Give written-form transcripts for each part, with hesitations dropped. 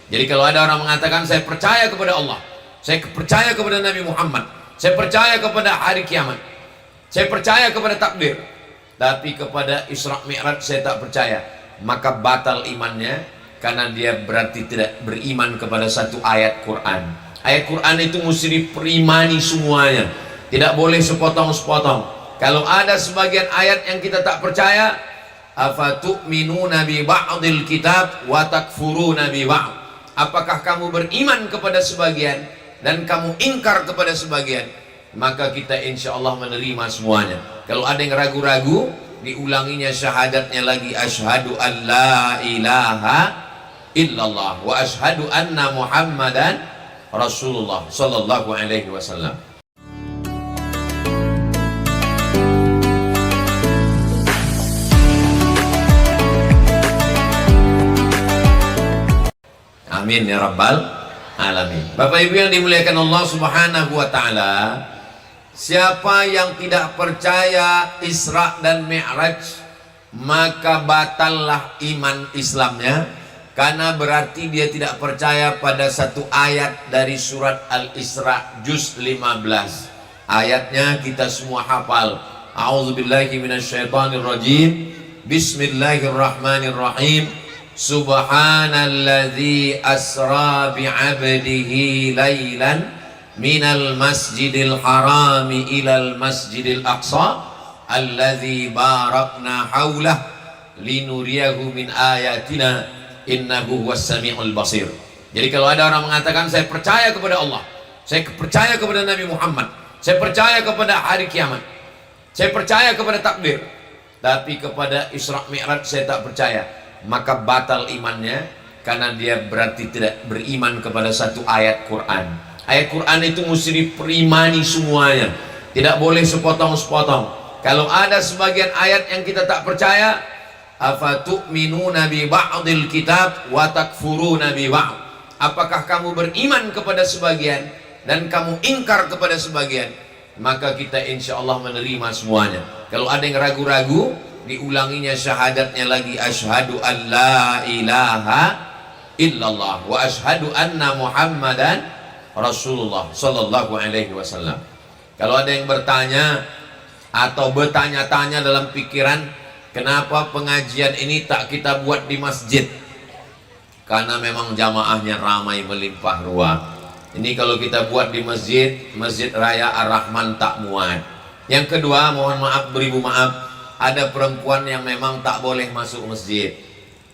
Jadi kalau ada orang mengatakan saya percaya kepada Allah, saya percaya kepada Nabi Muhammad, saya percaya kepada hari kiamat, saya percaya kepada takdir, tapi kepada Isra Mi'raj saya tak percaya, maka batal imannya, karena dia berarti tidak beriman kepada satu ayat Quran. Ayat Quran itu mesti diperimani semuanya, tidak boleh sepotong-sepotong. Kalau ada sebagian ayat yang kita tak percaya, afatu'minuna bi ba'dil kitab wa takfuruna bi ba'd, apakah kamu beriman kepada sebagian dan kamu ingkar kepada sebagian, maka kita insya Allah menerima semuanya. Kalau ada yang ragu-ragu, diulanginya syahadatnya lagi, asyhadu an la ilaha illallah wa asyhadu anna muhammadan rasulullah sallallahu alaihi wasallam. Amin ya rabbal alamin. Bapak Ibu yang dimuliakan Allah Subhanahu wa taala, siapa yang tidak percaya Isra dan Mi'raj, maka batallah iman Islamnya, karena berarti dia tidak percaya pada satu ayat dari surat Al-Isra juz 15. Ayatnya kita semua hafal. A'udzubillahi minasyaitonirrajim. Bismillahirrahmanirrahim. Subhanalladzi asra bi'abdihi laylan minal masjidil harami ilal masjidil aqsa alladzi barakna haulah linuriyahu min ayatina innahu huwas samiul basir. Jadi kalau ada orang mengatakan saya percaya kepada Allah, saya percaya kepada Nabi Muhammad, saya percaya kepada hari kiamat, saya percaya kepada takdir, tapi kepada Isra Mi'raj saya tak percaya, maka batal imannya, karena dia berarti tidak beriman kepada satu ayat Quran. Ayat Quran itu mesti diperimani semuanya, tidak boleh sepotong-sepotong. Kalau ada sebagian ayat yang kita tak percaya, afatu'minuna bi ba'dil kitab wa takfuruna bi ba'd, apakah kamu beriman kepada sebagian dan kamu ingkar kepada sebagian, maka kita insya Allah menerima semuanya. Kalau ada yang ragu-ragu, diulanginya syahadatnya lagi, asyhadu an la ilaha illallah wa asyhadu anna muhammadan rasulullah sallallahu alaihi wasallam. Kalau ada yang bertanya atau bertanya-tanya dalam pikiran, kenapa pengajian ini tak kita buat di masjid? Karena memang jamaahnya ramai melimpah ruah. Ini kalau kita buat di masjid, Masjid Raya Ar-Rahman tak muat. Yang kedua, mohon maaf beribu maaf, ada perempuan yang memang tak boleh masuk masjid.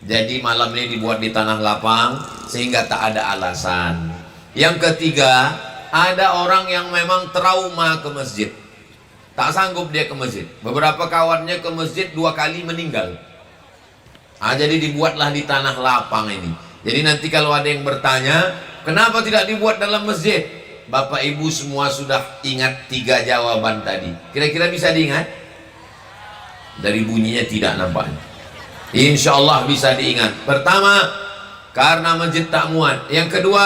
Jadi malam ini dibuat di tanah lapang sehingga tak ada alasan. Yang ketiga, ada orang yang memang trauma ke masjid, tak sanggup dia ke masjid. Beberapa kawannya ke masjid 2 kali meninggal. Jadi dibuatlah di tanah lapang ini. Jadi nanti kalau ada yang bertanya, kenapa tidak dibuat dalam masjid? Bapak Ibu semua sudah ingat 3 jawaban tadi. Kira-kira bisa diingat? Dari bunyinya tidak nampaknya. Insya Allah bisa diingat. Pertama, karena masjid tak muat. Yang kedua,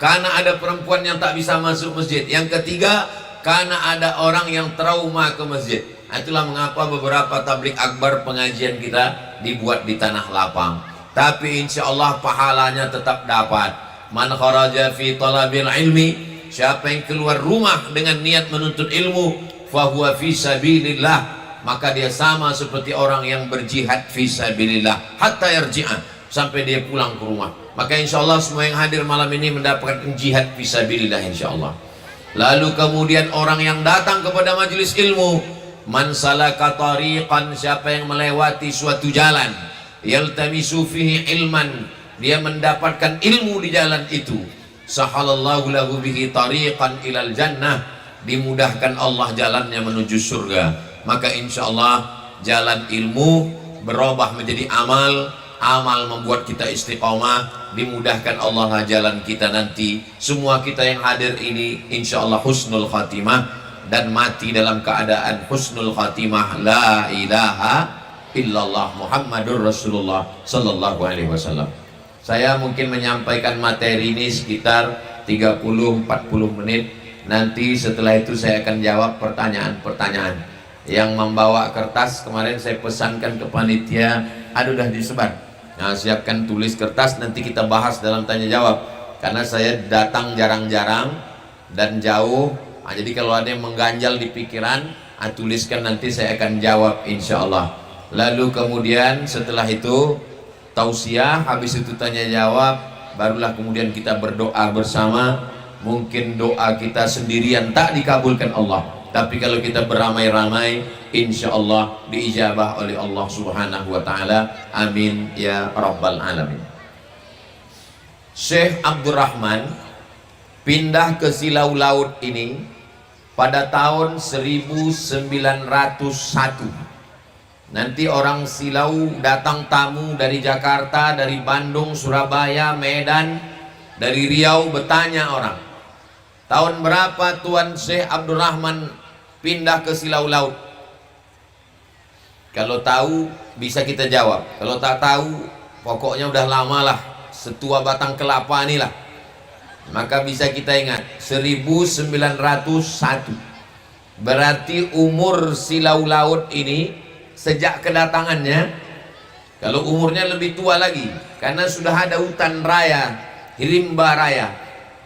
karena ada perempuan yang tak bisa masuk masjid. Yang ketiga, karena ada orang yang trauma ke masjid. Itulah mengapa beberapa tabligh akbar pengajian kita dibuat di tanah lapang. Tapi insya Allah pahalanya tetap dapat. Man kharaja fi talabil ilmi, siapa yang keluar rumah dengan niat menuntut ilmu, fahuwa fi sabilillah, maka dia sama seperti orang yang berjihad fi sabilillah hatta yarji'a, sampai dia pulang ke rumah. Maka insya Allah semua yang hadir malam ini mendapatkan jihad fi sabilillah insya Allah. Lalu kemudian orang yang datang kepada majelis ilmu, man salaka tariqan, siapa yang melewati suatu jalan, yaltamisu fihi ilman, dia mendapatkan ilmu di jalan itu, sahalallahu lahu bihi tariqan ilal jannah, dimudahkan Allah jalannya menuju surga. Maka insya Allah jalan ilmu berubah menjadi amal, amal membuat kita istiqomah, dimudahkan Allah jalan kita nanti. Semua kita yang hadir ini insya Allah husnul khatimah, dan mati dalam keadaan husnul khatimah, la ilaha illallah Muhammadur Rasulullah sallallahu alaihi wasallam. Saya mungkin menyampaikan materi ini sekitar 30-40 menit. Nanti setelah itu saya akan jawab pertanyaan-pertanyaan. Yang membawa kertas kemarin saya pesankan ke panitia, udah disebar. Nah, siapkan tulis kertas, nanti kita bahas dalam tanya jawab. Karena saya datang jarang-jarang dan jauh. Nah, jadi kalau ada yang mengganjal di pikiran, tuliskan, nanti saya akan jawab insya Allah. Lalu kemudian setelah itu tausiah, habis itu tanya jawab, barulah kemudian kita berdoa bersama. Mungkin doa kita sendirian tak dikabulkan Allah, tapi kalau kita beramai-ramai, insya Allah diijabah oleh Allah Subhanahu wa Ta'ala. Amin ya Rabbal Alamin. Syekh Abdurrahman pindah ke Silau Laut ini pada tahun 1901. Nanti orang Silau datang tamu dari Jakarta, dari Bandung, Surabaya, Medan, dari Riau, bertanya orang, tahun berapa Tuan Syekh Abdurrahman pindah ke Silau Laut? Kalau tahu bisa kita jawab, kalau tak tahu pokoknya udah lama lah, setua batang kelapa inilah. Maka bisa kita ingat 1901. Berarti umur Silau Laut ini sejak kedatangannya, kalau umurnya lebih tua lagi, karena sudah ada hutan raya, rimba raya,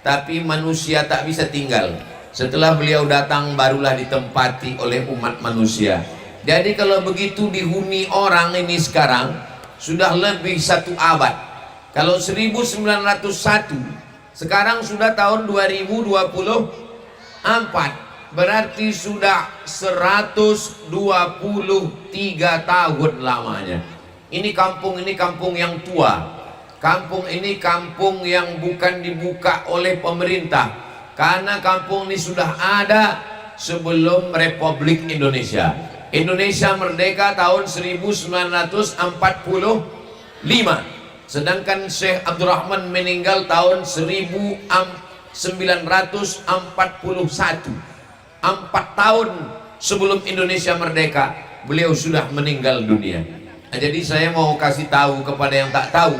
tapi manusia tak bisa tinggal. Setelah beliau datang barulah ditempati oleh umat manusia. Jadi kalau begitu dihuni orang ini sekarang sudah lebih 1 abad. Kalau 1901, sekarang sudah tahun 2024, berarti sudah 123 tahun lamanya. Ini kampung yang tua. Kampung ini kampung yang bukan dibuka oleh pemerintah, karena kampung ini sudah ada sebelum Republik Indonesia. Indonesia merdeka tahun 1945, sedangkan Syekh Abdurrahman meninggal tahun 1941. 4 tahun sebelum Indonesia merdeka beliau sudah meninggal dunia. Nah, jadi saya mau kasih tahu kepada yang tak tahu,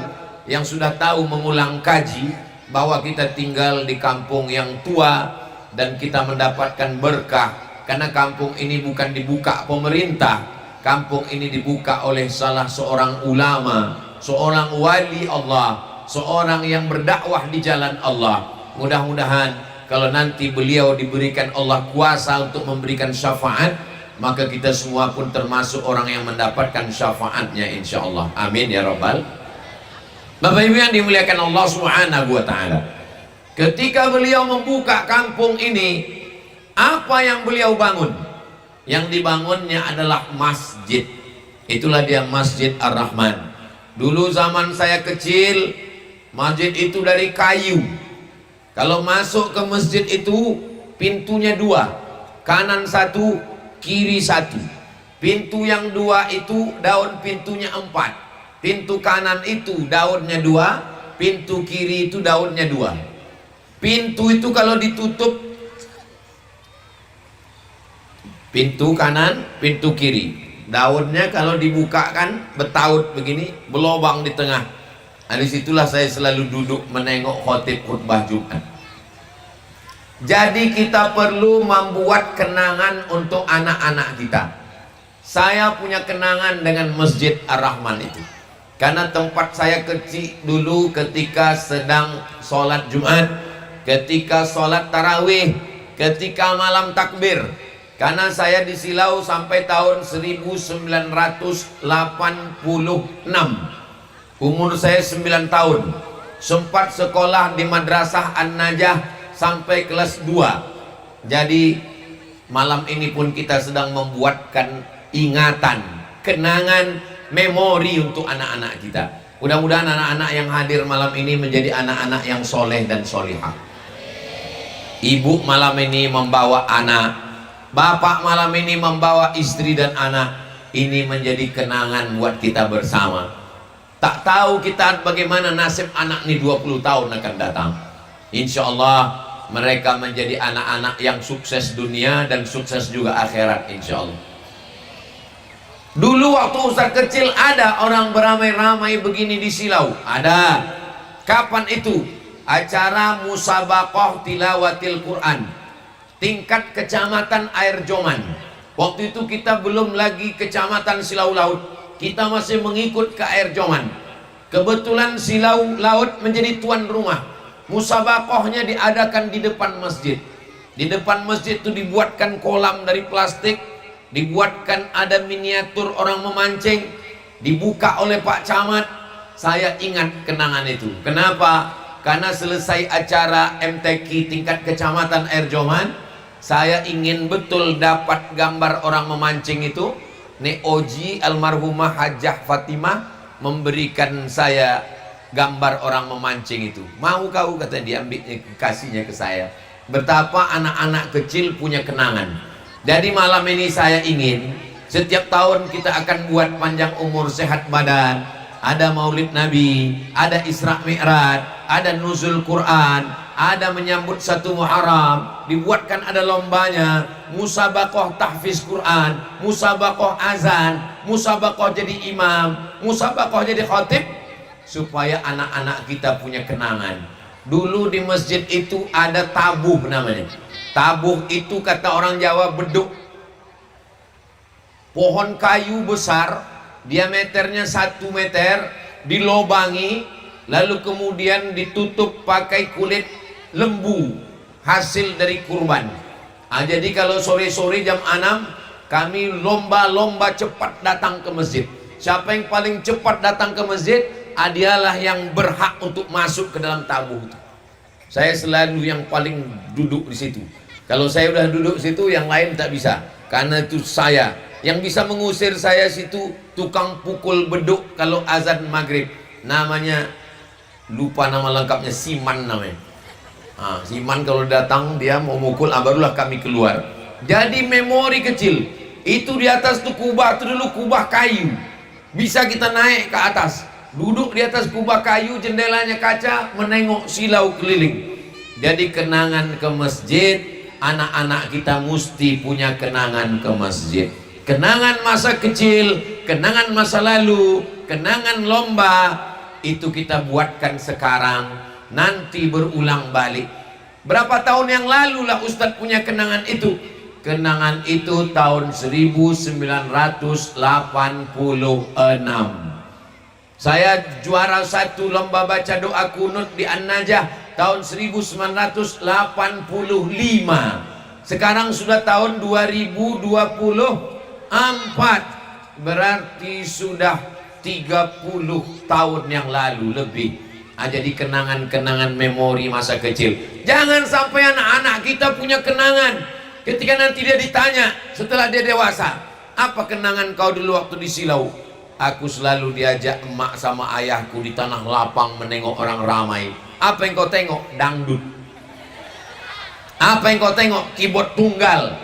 yang sudah tahu mengulang kaji, bahwa kita tinggal di kampung yang tua dan kita mendapatkan berkah, karena kampung ini bukan dibuka pemerintah, kampung ini dibuka oleh salah seorang ulama, seorang wali Allah, seorang yang berdakwah di jalan Allah. Mudah-mudahan kalau nanti beliau diberikan Allah kuasa untuk memberikan syafaat, maka kita semua pun termasuk orang yang mendapatkan syafaatnya insya Allah. Amin ya Rabbal. Bapak Ibu yang dimuliakan Allah Subhanahu wa Ta'ala, ketika beliau membuka kampung ini, apa yang beliau bangun? Yang dibangunnya adalah masjid. Itulah dia Masjid Ar-Rahman. Dulu zaman saya kecil, masjid itu dari kayu. Kalau masuk ke masjid itu pintunya 2, kanan 1, kiri 1. Pintu yang 2 itu daun pintunya 4. Pintu kanan itu daunnya 2, pintu kiri itu daunnya 2. Pintu itu kalau ditutup, pintu kanan, pintu kiri, daunnya kalau dibukakan betaut begini, berlobang di tengah. Nah, disitulah saya selalu duduk menengok khotib khutbah Jumat. Jadi kita perlu membuat kenangan untuk anak-anak kita. Saya punya kenangan dengan Masjid Ar-Rahman itu, karena tempat saya kecil dulu ketika sedang sholat Jumat, ketika sholat tarawih, ketika malam takbir. Karena saya di Silau sampai tahun 1986, umur saya 9 tahun, sempat sekolah di Madrasah An-Najah sampai kelas 2. Jadi malam ini pun kita sedang membuatkan ingatan, kenangan, memori untuk anak-anak kita. Mudah-mudahan anak-anak yang hadir malam ini menjadi anak-anak yang soleh dan solihah. Ibu malam ini membawa anak, bapak malam ini membawa istri dan anak. Ini menjadi kenangan buat kita bersama. Tak tahu kita bagaimana nasib anak ini 20 tahun akan datang. Insya Allah mereka menjadi anak-anak yang sukses dunia dan sukses juga akhirat insya Allah. Dulu waktu Ustaz kecil ada orang beramai-ramai begini di Silau. Ada. Kapan itu? Acara musabaqah tilawatil Quran tingkat kecamatan Air Joman. Waktu itu kita belum lagi kecamatan Silau Laut, kita masih mengikut ke Air Joman. Kebetulan Silau Laut menjadi tuan rumah. Musabakohnya diadakan di depan masjid. Di depan masjid itu dibuatkan kolam dari plastik, dibuatkan ada miniatur orang memancing, dibuka oleh Pak Camat. Saya ingat kenangan itu. Kenapa? Karena selesai acara MTQ tingkat kecamatan Air Joman, saya ingin betul dapat gambar orang memancing itu. Nek Oji almarhumah Hajah Fatimah memberikan saya gambar orang memancing itu. Mau kau, kata dia, ambil kasihnya ke saya. Betapa anak-anak kecil punya kenangan. Jadi malam ini saya ingin, setiap tahun kita akan buat panjang umur sehat badan, ada maulid Nabi, ada Isra Mi'raj, ada nuzul Quran, ada menyambut 1 Muharram, dibuatkan ada lombanya, musabakoh tahfiz Quran, musabakoh azan, musabakoh jadi imam, musabakoh jadi khatib, supaya anak-anak kita punya kenangan. Dulu di masjid itu ada tabuh namanya. Tabuh itu kata orang Jawa beduk. Pohon kayu besar, diameternya 1 meter, dilobangi, lalu kemudian ditutup pakai kulit lembu hasil dari kurban. Jadi kalau sore-sore jam 6 kami lomba-lomba cepat datang ke masjid. Siapa yang paling cepat datang ke masjid, dialah yang berhak untuk masuk ke dalam tabuh itu. Saya selalu yang paling duduk di situ. Kalau saya udah duduk situ, yang lain tak bisa. Karena itu saya yang bisa mengusir saya situ, tukang pukul beduk kalau azan maghrib. Namanya, lupa nama lengkapnya, Siman namanya. Siman kalau datang dia mau mukul, barulah kami keluar. Jadi memori kecil itu di atas tuh kubah itu dulu kubah kayu, bisa kita naik ke atas, duduk di atas kubah kayu, jendelanya kaca, menengok silau keliling. Jadi kenangan ke masjid, anak-anak kita mesti punya kenangan ke masjid. Kenangan masa kecil, kenangan masa lalu, kenangan lomba, itu kita buatkan sekarang, nanti berulang balik. Berapa tahun yang lalu lah Ustadz punya kenangan itu. Kenangan itu tahun 1986. Saya juara 1 lomba baca doa kunut di An-Najah tahun 1985. Sekarang sudah tahun 2024, berarti sudah 30 tahun yang lalu lebih. Jadi kenangan-kenangan memori masa kecil. Jangan sampai anak-anak kita punya kenangan ketika nanti dia ditanya setelah dia dewasa, apa kenangan kau dulu waktu di Silau? Aku selalu diajak emak sama ayahku di tanah lapang menengok orang ramai. Apa yang kau tengok? Dangdut. Apa yang kau tengok? Keyboard tunggal.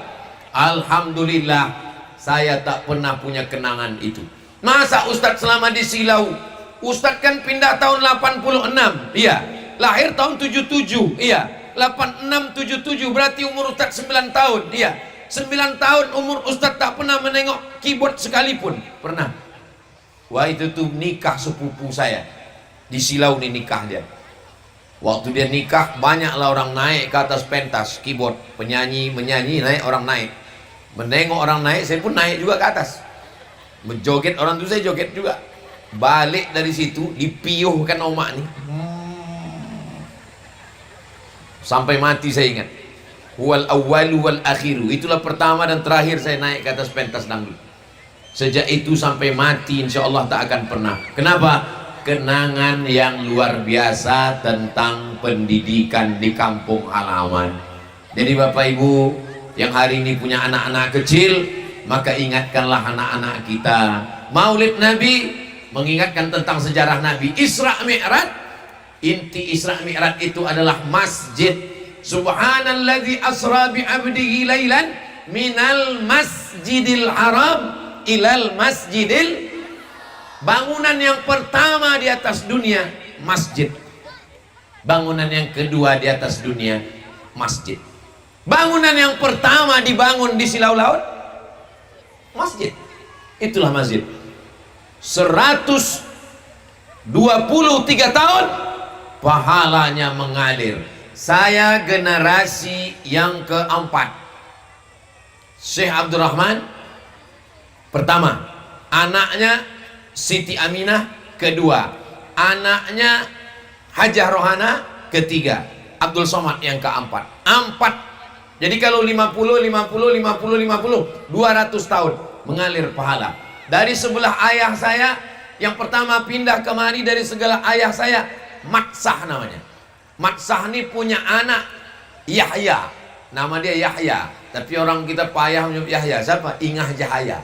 Alhamdulillah, saya tak pernah punya kenangan itu. Masa Ustadz selama di Silau? Ustadz kan pindah tahun 86, iya. Lahir tahun 77, iya. 86, 77, berarti umur Ustadz 9 tahun, iya. 9 tahun umur Ustadz tak pernah menengok keyboard sekalipun. Pernah. Wah, itu tuh nikah sepupu saya. Di Silau nih nikah dia. Waktu dia nikah, banyaklah orang naik ke atas pentas keyboard. Penyanyi, menyanyi, naik, orang naik. Menengok orang naik, saya pun naik juga ke atas. Menjoget orang itu, saya joget juga. Balik dari situ, dipiuhkan omak nih. Sampai mati saya ingat. Wal awwalu wal akhiru. Itulah pertama dan terakhir saya naik ke atas pentas dangdut. Sejak itu sampai mati insya Allah tak akan pernah. Kenapa? Kenangan yang luar biasa tentang pendidikan di kampung halaman. Jadi Bapak Ibu yang hari ini punya anak-anak kecil, maka ingatkanlah anak-anak kita. Maulid Nabi mengingatkan tentang sejarah Nabi. Isra Mi'raj, inti Isra Mi'raj itu adalah masjid. Subhanalladzi asra bi 'abdihi lailan minal masjidil haram ilal masjidil. Bangunan yang pertama di atas dunia masjid. Bangunan yang kedua di atas dunia masjid. Bangunan yang pertama dibangun di Silau Laut masjid. Itulah masjid. 123 tahun pahalanya mengalir. Saya generasi yang keempat. Syekh Abdurrahman pertama, anaknya Siti Aminah kedua, anaknya Hajah Rohana ketiga, Abdul Somad yang keempat. Jadi kalau 50, 50, 50, 50, 200 tahun mengalir pahala. Dari sebelah ayah saya, yang pertama pindah kemari dari segala ayah saya, Matsah namanya. Matsah ini punya anak Yahya, nama dia Yahya. Tapi orang kita payah menyebut Yahya. Siapa? Ingah Jahaya.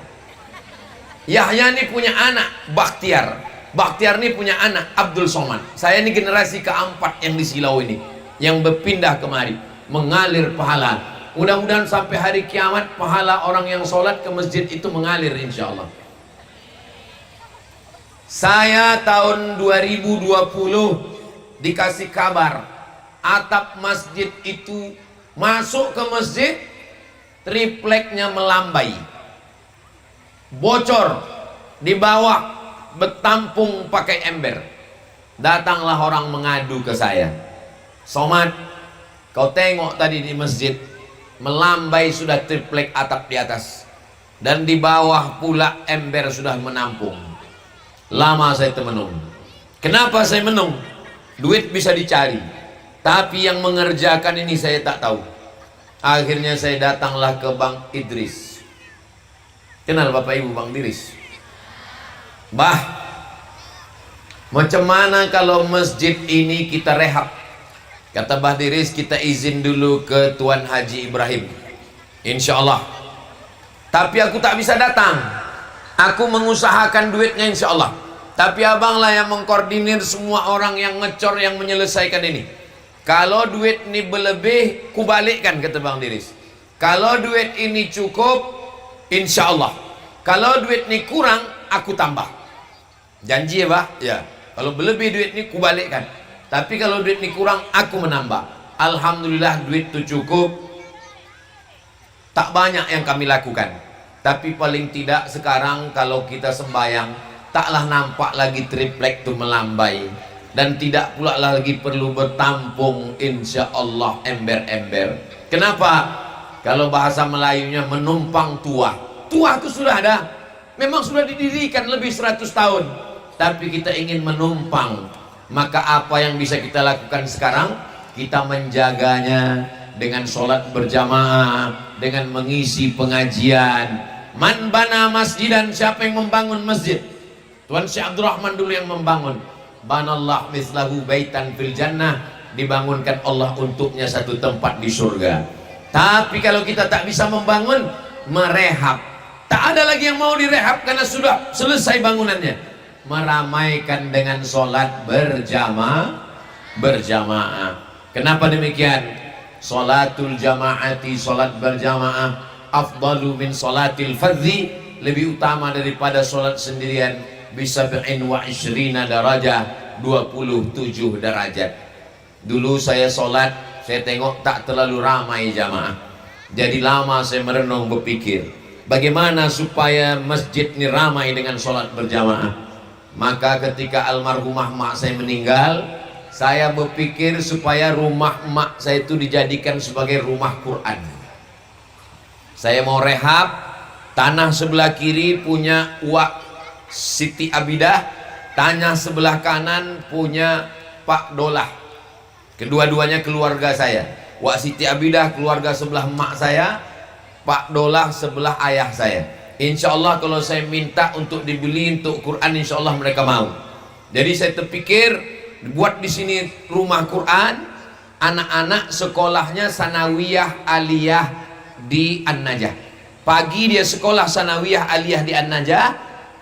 Yahya ini punya anak Bakhtiar. Bakhtiar ini punya anak Abdul Somad. Saya ini generasi keempat yang di Silau ini, yang berpindah kemari, mengalir pahala. Mudah-mudahan sampai hari kiamat pahala orang yang sholat ke masjid itu mengalir insya Allah. Saya tahun 2020 dikasih kabar atap masjid itu, masuk ke masjid tripleknya melambai, bocor di bawah, bertampung pakai ember. Datanglah orang mengadu ke saya, Somad, kau tengok tadi di masjid melambai sudah triplek atap di atas, dan di bawah pula ember sudah menampung. Lama saya termenung. Kenapa saya menung? Duit bisa dicari, tapi yang mengerjakan ini saya tak tahu. Akhirnya saya datanglah ke Bang Idris. Kenal Bapak Ibu Bang Idris? Bah, macam mana kalau masjid ini kita rehab? Kata Bah Idris, kita izin dulu ke Tuan Haji Ibrahim, insya Allah. Tapi aku tak bisa datang. Aku mengusahakan duitnya insya Allah. Tapi abanglah yang mengkoordinir semua orang yang ngecor, yang menyelesaikan ini. Kalau duit ini berlebih, kubalikkan, kata Bang Diris. Kalau duit ini cukup, insya Allah. Kalau duit ini kurang, aku tambah. Janji ya Pak? Ya. Kalau berlebih duit ini, kubalikkan. Tapi kalau duit ini kurang, aku menambah. Alhamdulillah duit itu cukup. Tak banyak yang kami lakukan. Tapi paling tidak sekarang kalau kita sembahyang, taklah nampak lagi triplek itu melambai, dan tidak pula lagi perlu bertampung insya Allah ember-ember. Kenapa? Kalau bahasa Melayunya menumpang tua. Tua itu sudah ada, memang sudah didirikan lebih 100 tahun, tapi kita ingin menumpang. Maka apa yang bisa kita lakukan sekarang? Kita menjaganya dengan sholat berjamaah, dengan mengisi pengajian. Man bana masjidan, siapa yang membangun masjid? Tuan Syekh Abdul Rahman dulu yang membangun. Banallah mislahu baitan fil jannah, dibangunkan Allah untuknya satu tempat di surga. Tapi kalau kita tak bisa membangun, merehab. Tak ada lagi yang mau direhab karena sudah selesai bangunannya. Meramaikan dengan sholat berjamaah. Kenapa demikian? Sholatul jamaati, sholat berjamaah, afdalu min sholatil fardhi, lebih utama daripada sholat sendirian. Bisa wa ishrina darajah, 27 derajat. Dulu saya sholat, saya tengok tak terlalu ramai jamaah. Jadi lama saya merenung berpikir, bagaimana supaya masjid ini ramai dengan sholat berjamaah. Maka ketika almarhumah mak saya meninggal, saya berpikir supaya rumah mak saya itu dijadikan sebagai rumah Quran. Saya mau rehab, tanah sebelah kiri punya Wak Siti Abidah, tanah sebelah kanan punya Pak Dolah. Kedua-duanya keluarga saya. Wak Siti Abidah keluarga sebelah mak saya, Pak Dolah sebelah ayah saya. Insya Allah kalau saya minta untuk dibeli untuk Quran, insya Allah mereka mau. Jadi saya terpikir buat di sini rumah Quran, anak-anak sekolahnya sanawiyah aliyah di An-Najah. Pagi dia sekolah sanawiyah aliyah di An-Najah,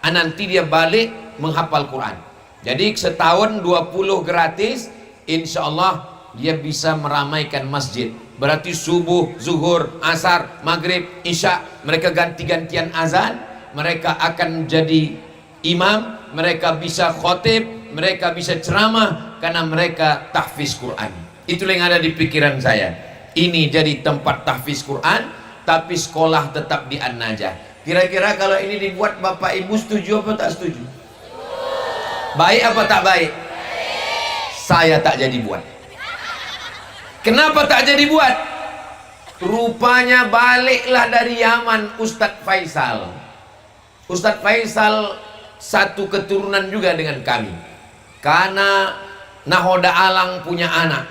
nanti dia balik menghafal Quran. Jadi setahun 20 gratis, insya Allah dia bisa meramaikan masjid. Berarti subuh, zuhur, asar, maghrib, isya, mereka ganti-gantian azan. Mereka akan jadi imam, mereka bisa khotib, mereka bisa ceramah, karena mereka tahfiz Quran. Itulah yang ada di pikiran saya. Ini jadi tempat tahfiz Quran, tapi sekolah tetap di An-Najah. Kira-kira kalau ini dibuat Bapak Ibu setuju apa tak setuju? Baik apa tak baik? Saya tak jadi buat. Kenapa tak jadi buat? Rupanya baliklah dari Yaman Ustadz Faisal. Ustadz Faisal satu keturunan juga dengan kami. Karena Nahoda Alang punya anak,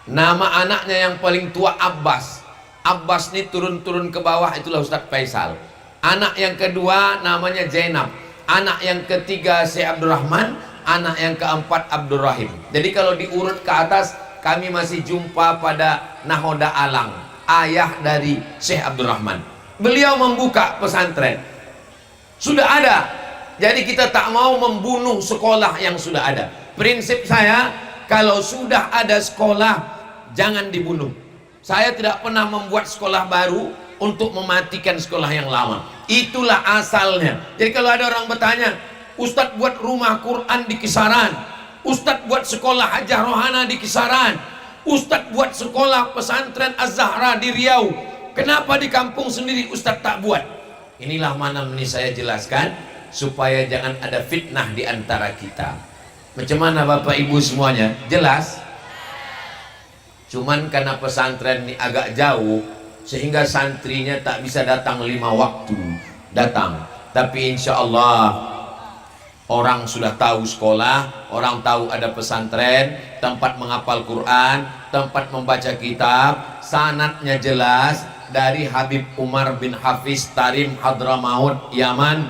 nama anaknya yang paling tua Abbas. Abbas ini turun-turun ke bawah, itulah Ustadz Faisal. Anak yang kedua namanya Zainab, anak yang ketiga Syekh Abdurrahman, anak yang keempat Abdurrahim. Jadi kalau diurut ke atas, kami masih jumpa pada Nahoda Alang, ayah dari Syekh Abdurrahman. Beliau membuka pesantren, sudah ada. Jadi kita tak mau membunuh sekolah yang sudah ada. Prinsip saya, kalau sudah ada sekolah, jangan dibunuh. Saya tidak pernah membuat sekolah baru untuk mematikan sekolah yang lama. Itulah asalnya. Jadi kalau ada orang bertanya, Ustadz buat rumah Quran di Kisaran, Ustadz buat sekolah Hajah Rohana di Kisaran, Ustadz buat sekolah pesantren Az-Zahra di Riau, kenapa di kampung sendiri Ustadz tak buat? Inilah mana ini saya jelaskan, supaya jangan ada fitnah di antara kita. Macam mana Bapak Ibu semuanya? Jelas? Cuman karena pesantren ini agak jauh, sehingga santrinya tak bisa datang 5 waktu datang. Tapi insya Allah orang sudah tahu sekolah, orang tahu ada pesantren, tempat menghafal Quran, tempat membaca kitab, sanadnya jelas dari Habib Umar bin Hafiz Tarim Hadramaut Yaman,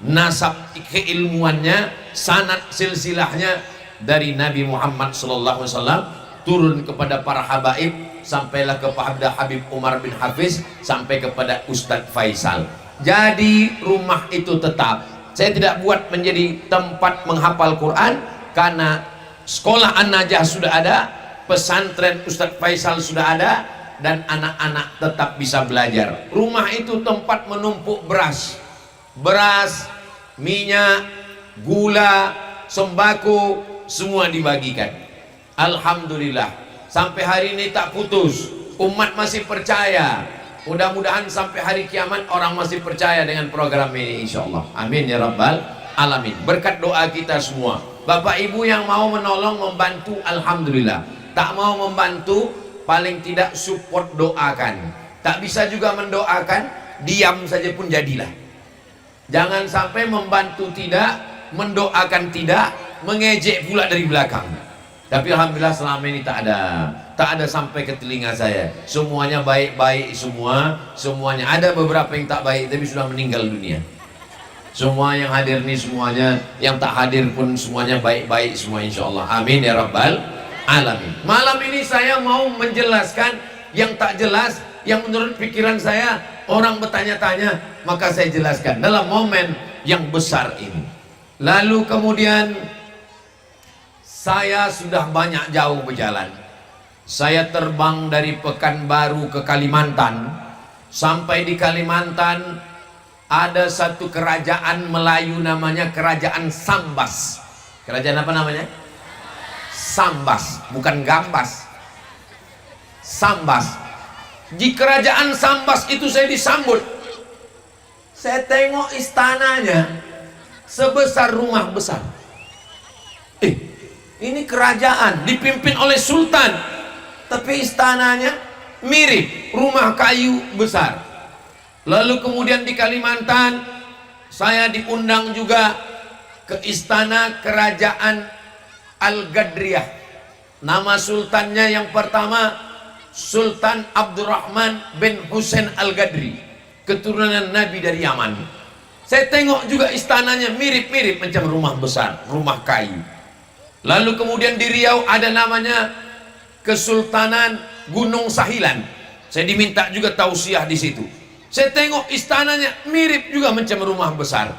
nasab keilmuannya, sanad silsilahnya dari Nabi Muhammad SAW turun kepada para habaib, sampailah kepada Habib Umar bin Hafiz, sampai kepada Ustadz Faisal. Jadi rumah itu tetap saya tidak buat menjadi tempat menghafal Quran, karena sekolah An-Najah sudah ada, pesantren Ustadz Faisal sudah ada, dan anak-anak tetap bisa belajar. Rumah itu tempat menumpuk beras, minyak, gula, sembako, semua dibagikan. Alhamdulillah, sampai hari ini tak putus. Umat masih percaya. Mudah-mudahan sampai hari kiamat orang masih percaya dengan program ini, insya Allah. Amin ya rabbal alamin. Berkat doa kita semua. Bapak Ibu yang mau menolong, membantu, alhamdulillah. Tak mau membantu, paling tidak support, doakan. Tak bisa juga mendoakan, diam saja pun jadilah. Jangan sampai membantu tidak, mendoakan tidak, mengejek pula dari belakang. Tapi alhamdulillah selama ini tak ada sampai ke telinga saya. Semuanya baik-baik semua, semuanya. Ada beberapa yang tak baik tapi sudah meninggal dunia. Semua yang hadir ini semuanya, yang tak hadir pun semuanya baik-baik semua, insya Allah. Amin ya rabbal alamin. Malam ini saya mau menjelaskan yang tak jelas, yang menurut pikiran saya orang bertanya-tanya, maka saya jelaskan dalam momen yang besar ini. Lalu kemudian saya sudah banyak jauh berjalan. Saya terbang dari Pekanbaru ke Kalimantan. Sampai di Kalimantan ada satu kerajaan Melayu namanya Kerajaan Sambas. Kerajaan apa namanya? Sambas, bukan Gambas. Sambas. Di Kerajaan Sambas itu saya disambut. Saya tengok istananya sebesar rumah besar. Ini kerajaan dipimpin oleh sultan, tapi istananya mirip rumah kayu besar. Lalu kemudian di Kalimantan saya diundang juga ke istana Kerajaan Al-Gadriyah. Nama sultannya yang pertama Sultan Abdurrahman bin Husain Al-Gadri, keturunan Nabi dari Yaman. Saya tengok juga istananya mirip-mirip macam rumah besar, rumah kayu. Lalu kemudian di Riau ada namanya Kesultanan Gunung Sahilan. Saya diminta juga tausiah di situ. Saya tengok istananya mirip juga macam rumah besar.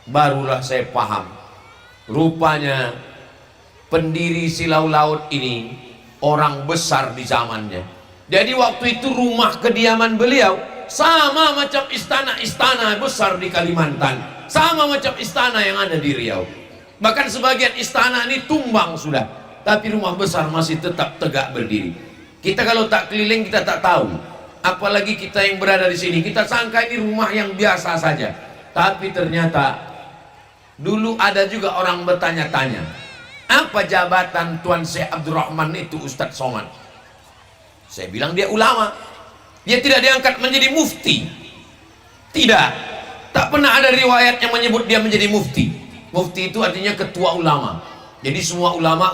Barulah saya paham, rupanya pendiri Silau Laut ini orang besar di zamannya. Jadi waktu itu rumah kediaman beliau sama macam istana-istana besar di Kalimantan, sama macam istana yang ada di Riau. Bahkan sebagian istana ini tumbang sudah, tapi rumah besar masih tetap tegak berdiri. Kita kalau tak keliling kita tak tahu. Apalagi kita yang berada di sini, kita sangka ini rumah yang biasa saja. Tapi ternyata dulu ada juga orang bertanya-tanya, apa jabatan Tuan Syekh Abdurrahman itu Ustadz Somad? Saya bilang dia ulama. Dia tidak diangkat menjadi mufti. Tidak. Tak pernah ada riwayat yang menyebut dia menjadi mufti. Mufti itu artinya ketua ulama. Jadi semua ulama,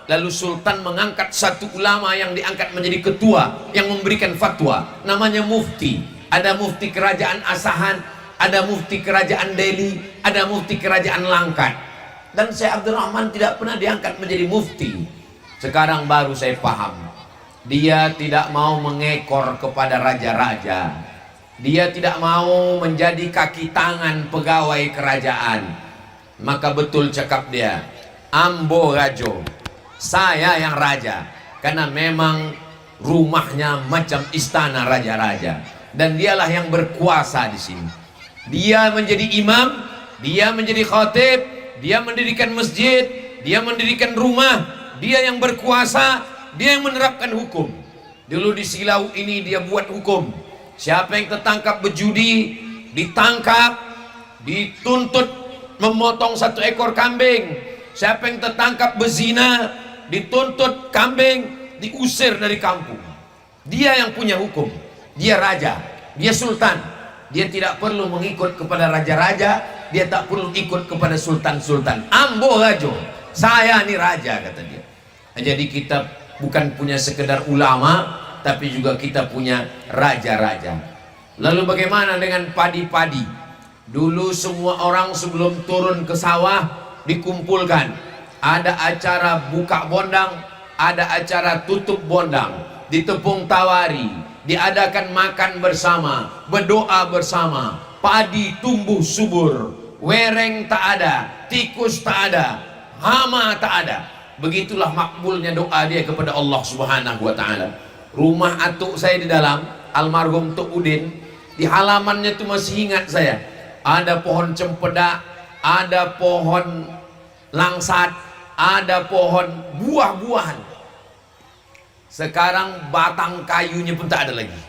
lalu sultan mengangkat satu ulama yang diangkat menjadi ketua yang memberikan fatwa, namanya mufti. Ada mufti kerajaan Asahan, ada mufti kerajaan Delhi, ada mufti kerajaan Langkat. Dan Syekh Abdul Rahman tidak pernah diangkat menjadi mufti. Sekarang baru saya paham, dia tidak mau mengekor kepada raja-raja, dia tidak mau menjadi kaki tangan pegawai kerajaan. Maka betul cakap dia, Ambo Rajo, saya yang raja, karena memang rumahnya macam istana raja-raja, dan dialah yang berkuasa di sini. Dia menjadi imam, dia menjadi khatib, dia mendirikan masjid, dia mendirikan rumah, dia yang berkuasa, dia yang menerapkan hukum. Dulu di Silau ini dia buat hukum, siapa yang tertangkap berjudi ditangkap, dituntut memotong 1 ekor kambing. Siapa yang tertangkap berzina dituntut kambing, diusir dari kampung. Dia yang punya hukum, dia raja, dia sultan. Dia tidak perlu mengikut kepada raja-raja, dia tak perlu ikut kepada sultan-sultan. Ambo Rajo, saya ini raja, kata dia. Jadi kita bukan punya sekedar ulama, tapi juga kita punya raja-raja. Lalu bagaimana dengan padi-padi? Dulu semua orang sebelum turun ke sawah dikumpulkan. Ada acara buka bondang, ada acara tutup bondang. Di Tepung Tawari diadakan makan bersama, berdoa bersama. Padi tumbuh subur, wereng tak ada, tikus tak ada, hama tak ada. Begitulah makbulnya doa dia kepada Allah Subhanahu wa taala. Rumah atuk saya di dalam, almarhum Tuk Udin, di halamannya itu masih ingat saya. Ada pohon cempedak, ada pohon langsat, ada pohon buah-buahan. Sekarang batang kayunya pun tak ada lagi.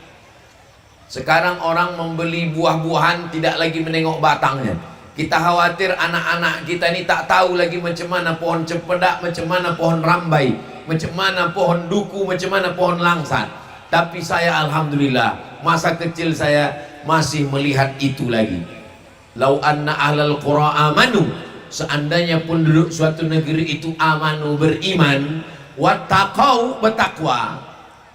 Sekarang orang membeli buah-buahan tidak lagi menengok batangnya. Kita khawatir anak-anak kita ini tak tahu lagi macam mana pohon cempedak, macam mana pohon rambai, macam mana pohon duku, macam mana pohon langsat. Tapi saya alhamdulillah, masa kecil saya masih melihat itu lagi. Lau anna ahlal qura amanu, seandainya penduduk suatu negeri itu amanu, beriman, wattaqau, bertakwa.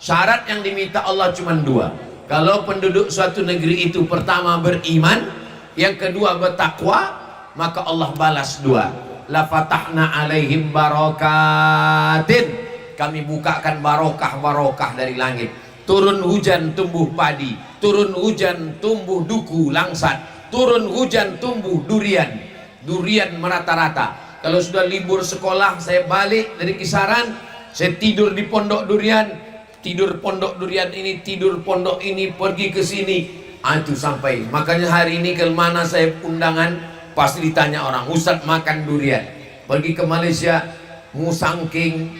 Syarat yang diminta Allah cuma 2. Kalau penduduk suatu negeri itu pertama beriman, yang kedua bertakwa, maka Allah balas 2. La fatahna alaihim barakatin, kami bukakan barokah-barokah dari langit. Turun hujan tumbuh padi, turun hujan tumbuh duku langsat, turun hujan tumbuh durian, durian merata-rata. Kalau sudah libur sekolah, saya balik dari Kisaran, saya tidur di pondok durian, tidur pondok durian ini, tidur pondok ini, pergi ke sini. Itu sampai, makanya hari ini ke mana saya undangan, pasti ditanya orang, Ustadz makan durian. Pergi ke Malaysia, Musangking,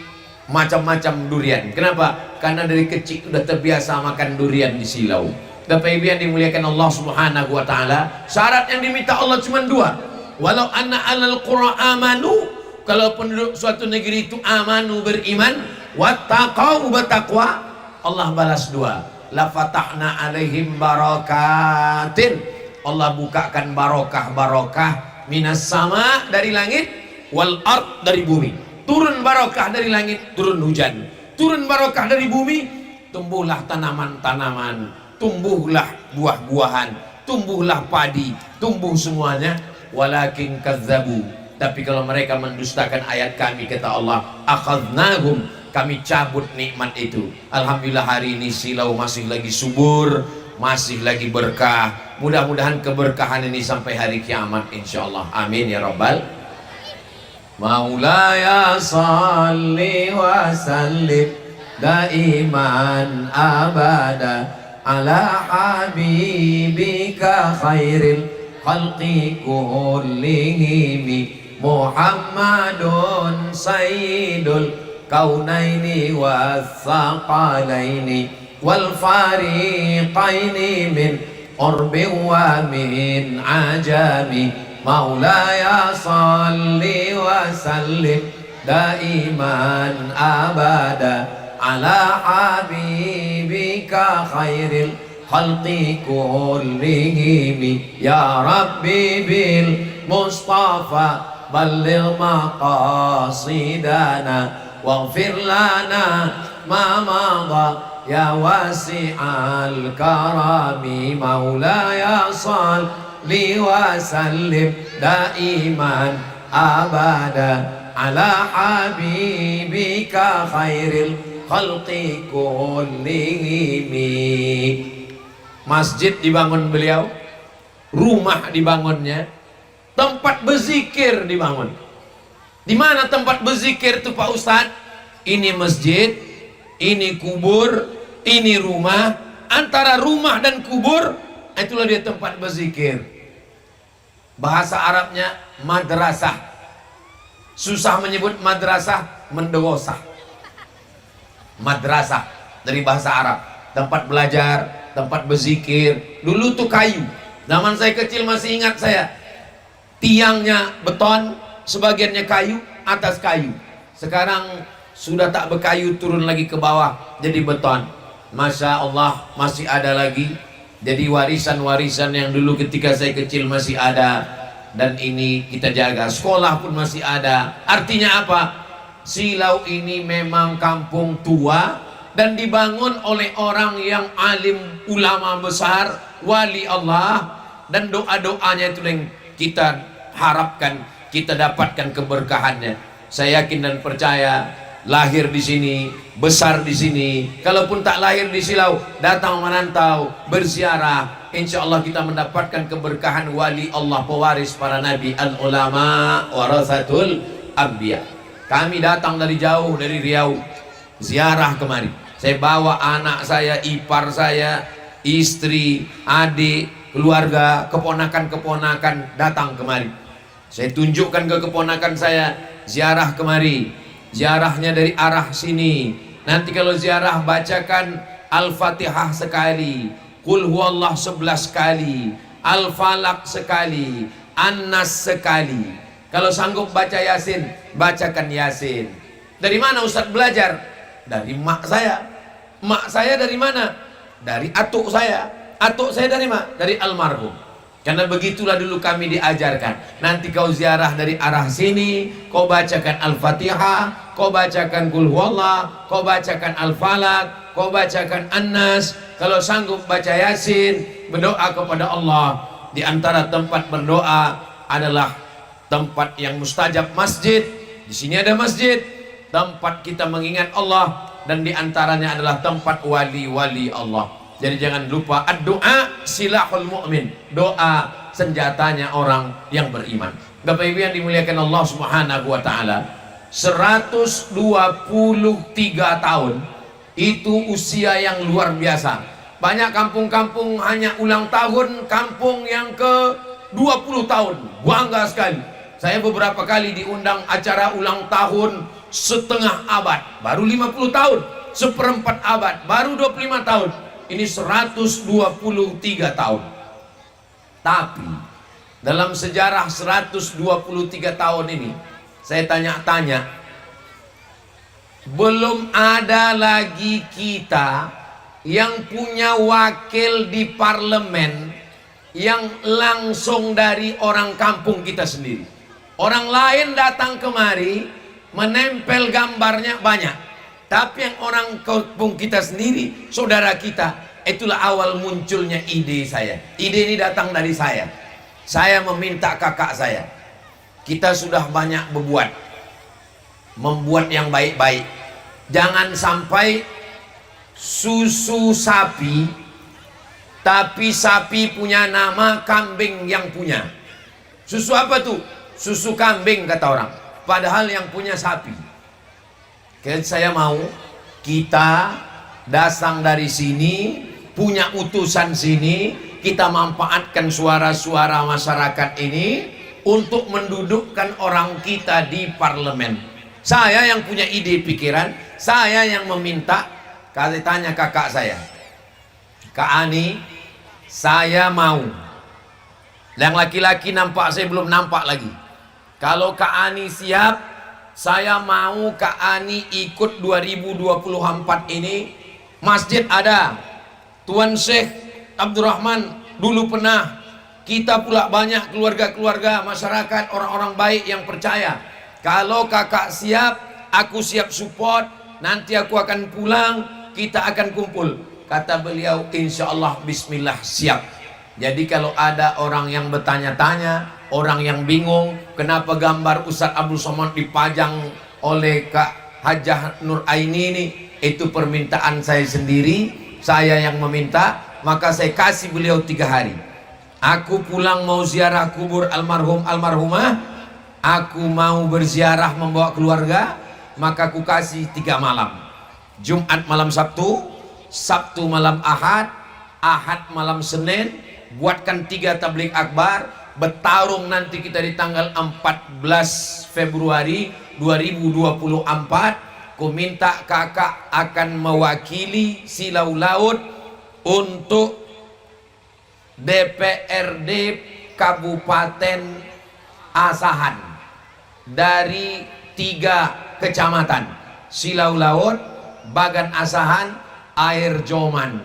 macam-macam durian. Kenapa? Karena dari kecil udah terbiasa makan durian di Silau. Bapak Ibu yang dimuliakan Allah Subhanahu wa taala, syarat yang diminta Allah cuma 2. Walau anna alal qura amanu, kalau penduduk suatu negeri itu amanu, beriman, wattaqau, bertakwa, Allah balas 2. La fatahna alaihim barakatin, Allah bukakan barokah-barokah minas sama, dari langit, wal ard, dari bumi. Turun barokah dari langit, turun hujan. Turun barokah dari bumi, tumbuhlah tanaman-tanaman, tumbuhlah buah-buahan, tumbuhlah padi, tumbuh semuanya. Walakin kazzabu, tapi kalau mereka mendustakan ayat kami, kata Allah, akhadnahum, kami cabut nikmat itu. Alhamdulillah hari ini Silau masih lagi subur, masih lagi berkah. Mudah-mudahan keberkahan ini sampai hari kiamat insyaallah. Amin ya rabbal Maulaya salli wa sallim daiman abada ala habibika khairil khalqi kullihim Muhammadun sayyidul kaunaini wathaqalaini wal fariqaini min urbi wa min ajami. Maulaya salli wa sallim daiman abada ala habibika khairil khalqi kullihim. Ya Rabbi bil Mustafa balligh maqasidana waghfir lana ma madha ya wasi'al karami maulaya salli wa sallim daiman abada ala habibika khairil khalqi kullihim. Masjid dibangun beliau, rumah dibangunnya, tempat berzikir dibangun. Di mana tempat berzikir itu Pak Ustadz? Ini masjid, ini kubur, ini rumah. Antara rumah dan kubur, itulah dia tempat berzikir. Bahasa Arabnya madrasah. Susah menyebut madrasah, mendewosah. Madrasah dari bahasa Arab, tempat belajar, tempat berzikir. Dulu tuh kayu. Zaman saya kecil masih ingat saya, tiangnya beton, sebagiannya kayu, atas kayu. Sekarang sudah tak berkayu, turun lagi ke bawah jadi beton. Masya Allah, masih ada lagi. Jadi warisan-warisan yang dulu ketika saya kecil masih ada, dan ini kita jaga. Sekolah pun masih ada. Artinya apa? Silau ini memang kampung tua dan dibangun oleh orang yang alim, ulama besar, wali Allah, dan doa-doanya itu yang kita harapkan, kita dapatkan keberkahannya. Saya yakin dan percaya, lahir di sini, besar di sini, kalaupun tak lahir di Silau, datang merantau, berziarah, insya Allah kita mendapatkan keberkahan wali Allah, pewaris para nabi, al-ulama warasatul anbiya. Kami datang dari jauh, dari Riau, ziarah kemari. Saya bawa anak saya, ipar saya, istri, adik, keluarga, keponakan-keponakan datang kemari. Saya tunjukkan ke keponakan saya, ziarah kemari. Ziarahnya dari arah sini. Nanti kalau ziarah bacakan Al-Fatihah sekali, Qul huwallah 11 kali, Al-Falaq sekali, An-Nas sekali. Kalau sanggup baca Yasin, bacakan Yasin. Dari mana Ustadz belajar? Dari mak saya. Mak saya dari mana? Dari atuk saya. Atuk saya dari mana? Dari almarhum. Karena begitulah dulu kami diajarkan. Nanti kau ziarah dari arah sini, kau bacakan Al-Fatihah, kau bacakan Qul huwallah, kau bacakan Al-Falaq, kau bacakan An-Nas. Kalau sanggup baca Yasin, berdoa kepada Allah. Di antara tempat berdoa adalah tempat yang mustajab, masjid. Di sini ada masjid, tempat kita mengingat Allah, dan diantaranya adalah tempat wali-wali Allah. Jadi jangan lupa, ad-doa silahul mu'min, doa senjatanya orang yang beriman. Bapak Ibu yang dimuliakan Allah Subhanahu wa taala, 123 tahun itu usia yang luar biasa. Banyak kampung-kampung hanya ulang tahun, kampung yang ke 20 tahun, bangga sekali. Saya beberapa kali diundang acara ulang tahun setengah abad, baru 50 tahun, seperempat abad, baru 25 tahun. Ini 123 tahun. Tapi dalam sejarah 123 tahun ini, saya tanya-tanya, belum ada lagi kita yang punya wakil di parlemen yang langsung dari orang kampung kita sendiri. Orang lain datang kemari menempel gambarnya banyak, tapi yang orang kampung kita sendiri, saudara kita, itulah awal munculnya ide saya. Ide ini datang dari saya. Saya meminta kakak saya, kita sudah banyak membuat yang baik-baik. Jangan sampai susu sapi, tapi sapi punya nama, kambing yang punya. Susu apa tuh? Susu kambing kata orang, padahal yang punya sapi. Saya mau kita datang dari sini, punya utusan sini, kita manfaatkan suara-suara masyarakat ini untuk mendudukkan orang kita di parlemen. Saya yang punya ide pikiran, saya yang meminta. Kali tanya kakak saya, Kak Ani, saya mau. Yang laki-laki nampak, saya belum nampak lagi. Kalau Kak Ani siap, saya mau Kak Ani ikut 2024 ini. Masjid ada, Tuan Syekh Abdurrahman dulu pernah kita pula banyak keluarga-keluarga, masyarakat, orang-orang baik yang percaya. Kalau kakak siap, aku siap support. Nanti aku akan pulang, kita akan kumpul. Kata beliau, insya Allah bismillah siap. Jadi kalau ada orang yang bertanya-tanya, orang yang bingung kenapa gambar Ustadz Abdul Somad dipajang oleh Kak Hajah Nur Aini ini, itu permintaan saya sendiri, saya yang meminta. Maka saya kasih beliau 3 hari. Aku pulang mau ziarah kubur almarhum almarhumah, aku mau berziarah membawa keluarga, maka aku kasih 3 malam. Jumat malam Sabtu, Sabtu malam Ahad, Ahad malam Senin. Buatkan 3 tabligh akbar, bertarung nanti kita di tanggal 14 Februari 2024. Ku minta kakak akan mewakili Silau Laut untuk DPRD Kabupaten Asahan dari 3 kecamatan, Silau Laut, Bagan Asahan, Air Joman.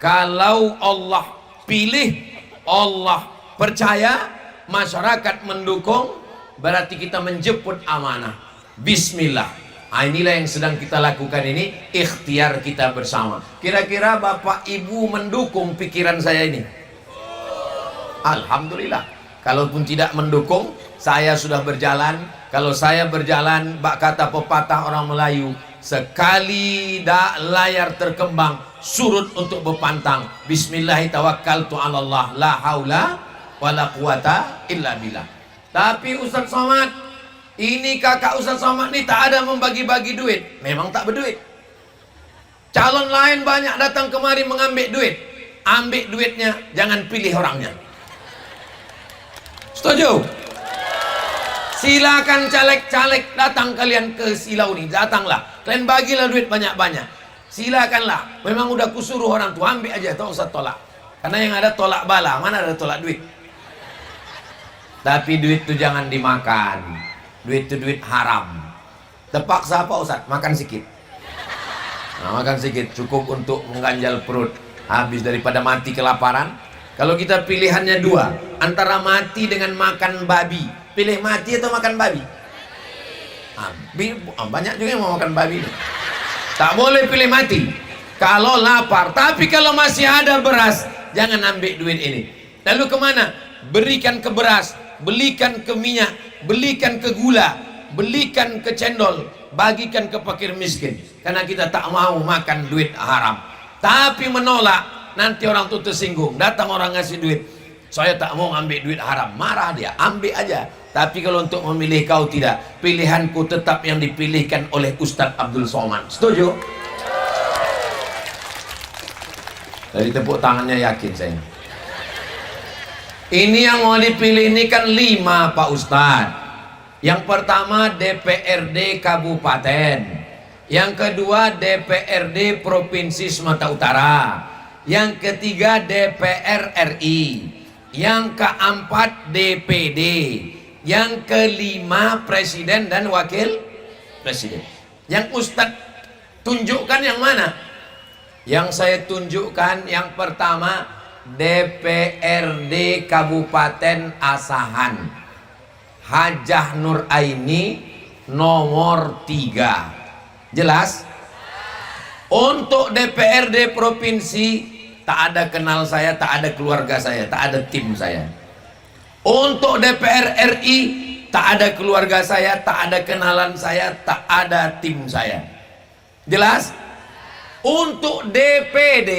Kalau Allah pilih, Allah percaya, masyarakat mendukung, berarti kita menjemput amanah. Bismillah. Inilah yang sedang kita lakukan ini, ikhtiar kita bersama. Kira-kira Bapak Ibu mendukung pikiran saya ini? Alhamdulillah. Kalaupun tidak mendukung, saya sudah berjalan. Kalau saya berjalan, bak kata pepatah orang Melayu, sekali layar terkembang, surut untuk berpantang. Bismillahirrahmanirrahim. La haula wala quwata illa billah. Tapi Ustadz Somad, ini kakak Ustadz Somad ini tak ada membagi-bagi duit. Memang tak berduit. Calon lain banyak datang kemari mengambil duit. Ambil duitnya, jangan pilih orangnya. Setuju? Silakan caleg-caleg datang kalian ke Silau ini, datanglah. Kalian bagilah duit banyak-banyak. Silakanlah. Memang udah kusuruh orang tua, ambil aja, tak usah tolak. Karena yang ada tolak bala, mana ada tolak duit. Tapi duit itu jangan dimakan. Duit itu duit haram. Terpaksa apa Ustaz? Makan sedikit. Nah, makan sedikit cukup untuk mengganjal perut. Habis daripada mati kelaparan. Kalau kita pilihannya 2, antara mati dengan makan babi, pilih mati atau makan babi? Banyak juga yang mau makan babi. Tak boleh pilih mati kalau lapar. Tapi kalau masih ada beras, jangan ambil duit ini. Lalu kemana? Berikan ke beras, belikan ke minyak, belikan ke gula, belikan ke cendol, bagikan ke fakir miskin. Karena kita tak mau makan duit haram. Tapi menolak, nanti orang itu tersinggung. Datang orang ngasih duit, saya tak mau ambil duit haram. Marah dia, ambil aja. Tapi kalau untuk memilih kau tidak, pilihanku tetap yang dipilihkan oleh Ustadz Abdul Somad. Setuju? Dari tepuk tangannya yakin saya. Ini yang mau dipilih ini kan 5 Pak Ustadz. Yang pertama DPRD Kabupaten, yang kedua DPRD Provinsi Sumatera Utara, yang ketiga DPR RI, yang keempat DPD, yang kelima Presiden dan Wakil Presiden. Yang Ustadz tunjukkan yang mana? Yang saya tunjukkan yang pertama DPRD Kabupaten Asahan, Hajah Nur Aini nomor 3. Jelas? Untuk DPRD Provinsi tak ada kenal saya, tak ada keluarga saya, tak ada tim saya. Untuk DPR RI tak ada keluarga saya, tak ada kenalan saya, tak ada tim saya. Jelas? Untuk DPD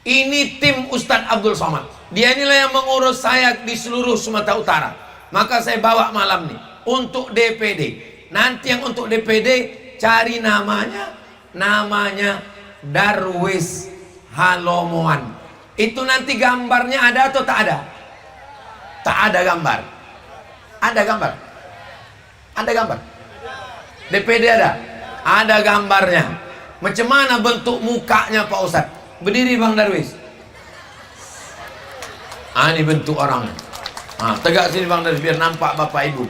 ini tim Ustadz Abdul Somad. Dia inilah yang mengurus saya di seluruh Sumatera Utara. Maka saya bawa malam nih untuk DPD. Nanti yang untuk DPD cari namanya Darwis Halomoan. Itu nanti gambarnya ada atau tak ada? Tak ada gambar. Ada gambar? Ada gambar? DPD ada? Ada gambarnya. Macam mana bentuk mukanya Pak Ustadz? Berdiri Bang Darwis. Ini bentuk orangnya. Tegak sini Bang Darwis biar nampak Bapak Ibu.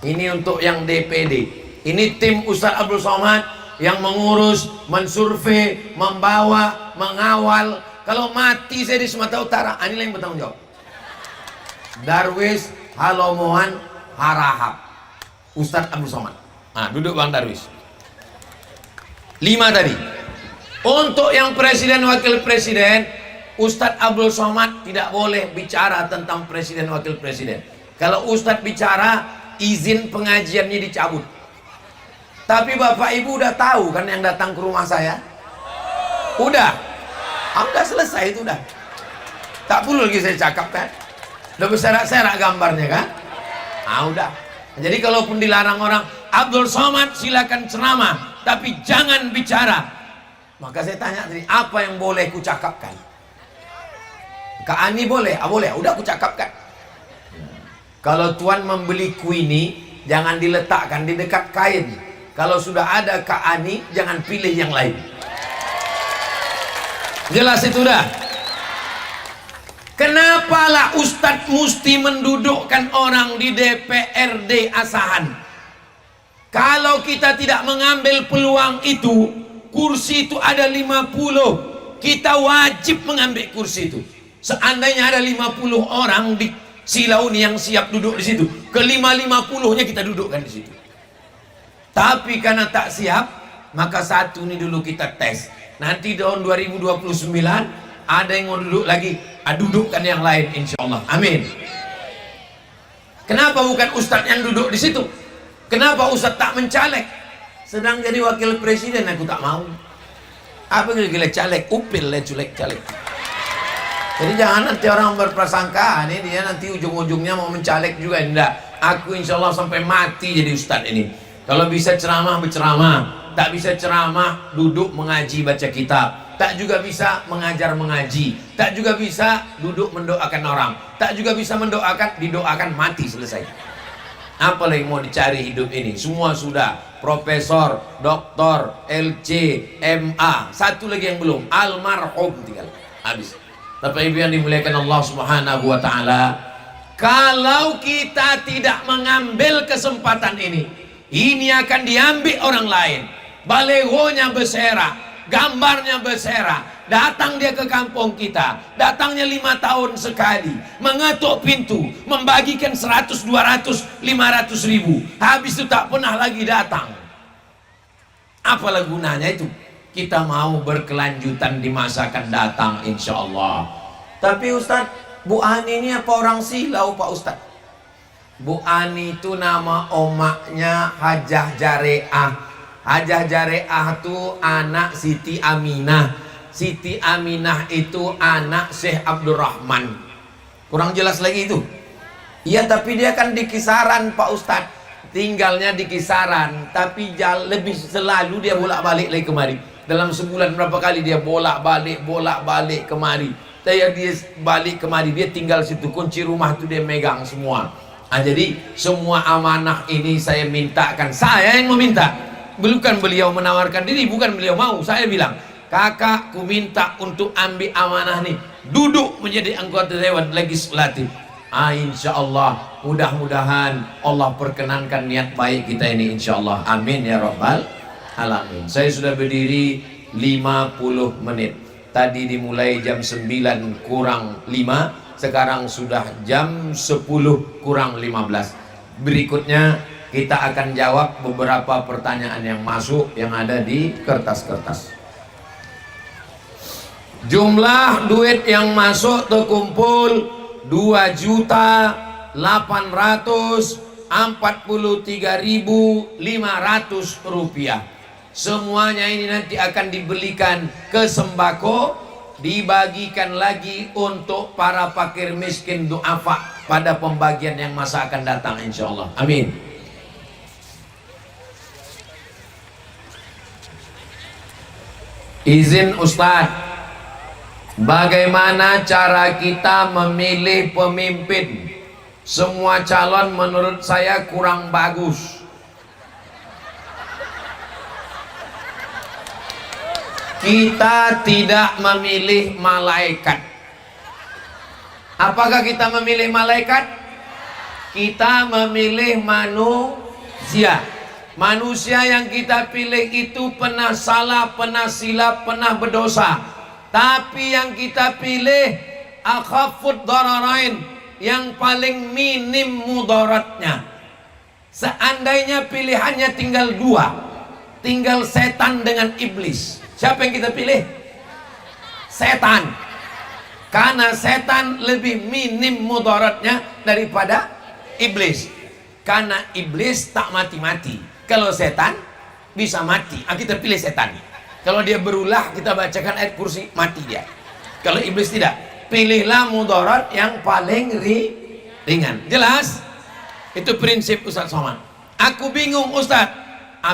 Ini untuk yang DPD. Ini tim Ustadz Abdul Somad yang mengurus, mensurvei, membawa, mengawal Kalau mati saya di Sumatera Utara, inilah yang bertanggung jawab. Darwis Halomohan Harahap, Ustadz Abdul Somad. Nah, duduk Bang Darwis. 5 tadi. Untuk yang presiden wakil presiden, Ustadz Abdul Somad tidak boleh bicara tentang presiden wakil presiden. Kalau Ustadz bicara, izin pengajiannya dicabut. Tapi Bapak Ibu udah tahu kan yang datang ke rumah saya? Udah selesai itu udah. Tak perlu lagi saya cakap kan? Udah berserak-serak gambarnya kan? Udah. Jadi kalaupun dilarang orang, Abdul Somad silakan ceramah, tapi jangan bicara. Maka saya tanya tadi, apa yang boleh ku cakapkan? Kak Ani boleh? Boleh, udah ku cakapkan. Kalau tuan membeli kuini, jangan diletakkan di dekat kain. Kalau sudah ada Kak Ani, jangan pilih yang lain. Jelas itu dah. Kenapalah Ustadz mesti mendudukkan orang di DPRD Asahan? Kalau kita tidak mengambil peluang itu, kursi itu ada 50, kita wajib mengambil kursi itu. Seandainya ada 50 orang di Silau ini yang siap duduk di situ, ke-50-nya kita dudukkan di situ. Tapi karena tak siap, maka satu ini dulu kita tes. Nanti tahun 2029 ada yang mau duduk lagi, dudukkan yang lain insya Allah. Amin. Kenapa bukan Ustadz yang duduk di situ? Kenapa Ustadz tak mencalek? Sedang jadi wakil presiden, aku tak mau. Apa gila caleg, upil le culek caleg. Jadi jangan nanti orang berprasangka ini dia nanti ujung-ujungnya mau mencalek juga. Enggak. Aku insya Allah sampai mati jadi Ustadz ini. Kalau bisa ceramah berceramah, tak bisa ceramah duduk mengaji baca kitab, tak juga bisa mengajar mengaji, tak juga bisa duduk mendoakan orang, tak juga bisa mendoakan didoakan mati selesai. Apa lagi mau dicari hidup ini? Semua sudah profesor, doktor, LC, MA, satu lagi yang belum, almarhum tinggal habis. Bapak Ibu yang dimuliakan Allah Subhanahu wa taala, kalau kita tidak mengambil kesempatan ini akan diambil orang lain. Balehonya berserak, gambarnya berserak, datang dia ke kampung kita, datangnya 5 tahun sekali, mengetuk pintu, membagikan 100, 200, 500 ribu, habis itu tak pernah lagi datang. Apalah gunanya itu? Kita mau berkelanjutan di masa akan datang insya Allah. Tapi Ustadz, Bu Ani ini apa orang Silau Pak Ustadz? Bu Ani itu nama omaknya Hajah Jareah. Hajah Jareah itu anak Siti Aminah. Siti Aminah itu anak Syekh Abdurrahman. Kurang jelas lagi itu. Iya, tapi dia kan di kisaran Pak Ustadz. Tinggalnya di kisaran, tapi lebih selalu dia bolak-balik lagi kemari. Dalam sebulan berapa kali dia bolak-balik kemari. Dia balik kemari, dia tinggal situ, kunci rumah itu dia megang semua. Jadi semua amanah ini saya mintakan, saya yang meminta, bukan beliau menawarkan diri, bukan beliau mau. Saya bilang, kakak ku minta untuk ambil amanah nih, duduk menjadi anggota Dewan Legislatif. Insya Allah, mudah-mudahan Allah perkenankan niat baik kita ini insya Allah. Amin ya Rabbal Alamin. Saya sudah berdiri 50 menit. Tadi dimulai jam 9 kurang 5, sekarang sudah jam 10 kurang 15. Berikutnya kita akan jawab beberapa pertanyaan yang masuk yang ada di kertas-kertas. Jumlah duit yang masuk terkumpul 2.843.500 rupiah. Semuanya ini nanti akan dibelikan ke sembako, dibagikan lagi untuk para fakir miskin duafa pada pembagian yang masa akan datang insya Allah. Amin. Izin Ustadz, bagaimana cara kita memilih pemimpin? Semua calon menurut saya kurang bagus. Kita tidak memilih malaikat. Apakah kita memilih malaikat? Kita memilih manusia. Manusia yang kita pilih itu pernah salah, pernah silap, pernah berdosa. Tapi yang kita pilih akhafud dararain, yang paling minim mudaratnya. Seandainya pilihannya tinggal dua, tinggal setan dengan iblis, siapa yang kita pilih? Setan. Karena setan lebih minim mudaratnya daripada iblis. Karena iblis tak mati-mati, kalau setan bisa mati. Kita pilih setan. Kalau dia berulah, kita bacakan ayat kursi, mati dia. Kalau iblis tidak, pilihlah mudarat yang paling ringan. Jelas? Itu prinsip Ustaz Somad. Aku bingung Ustaz,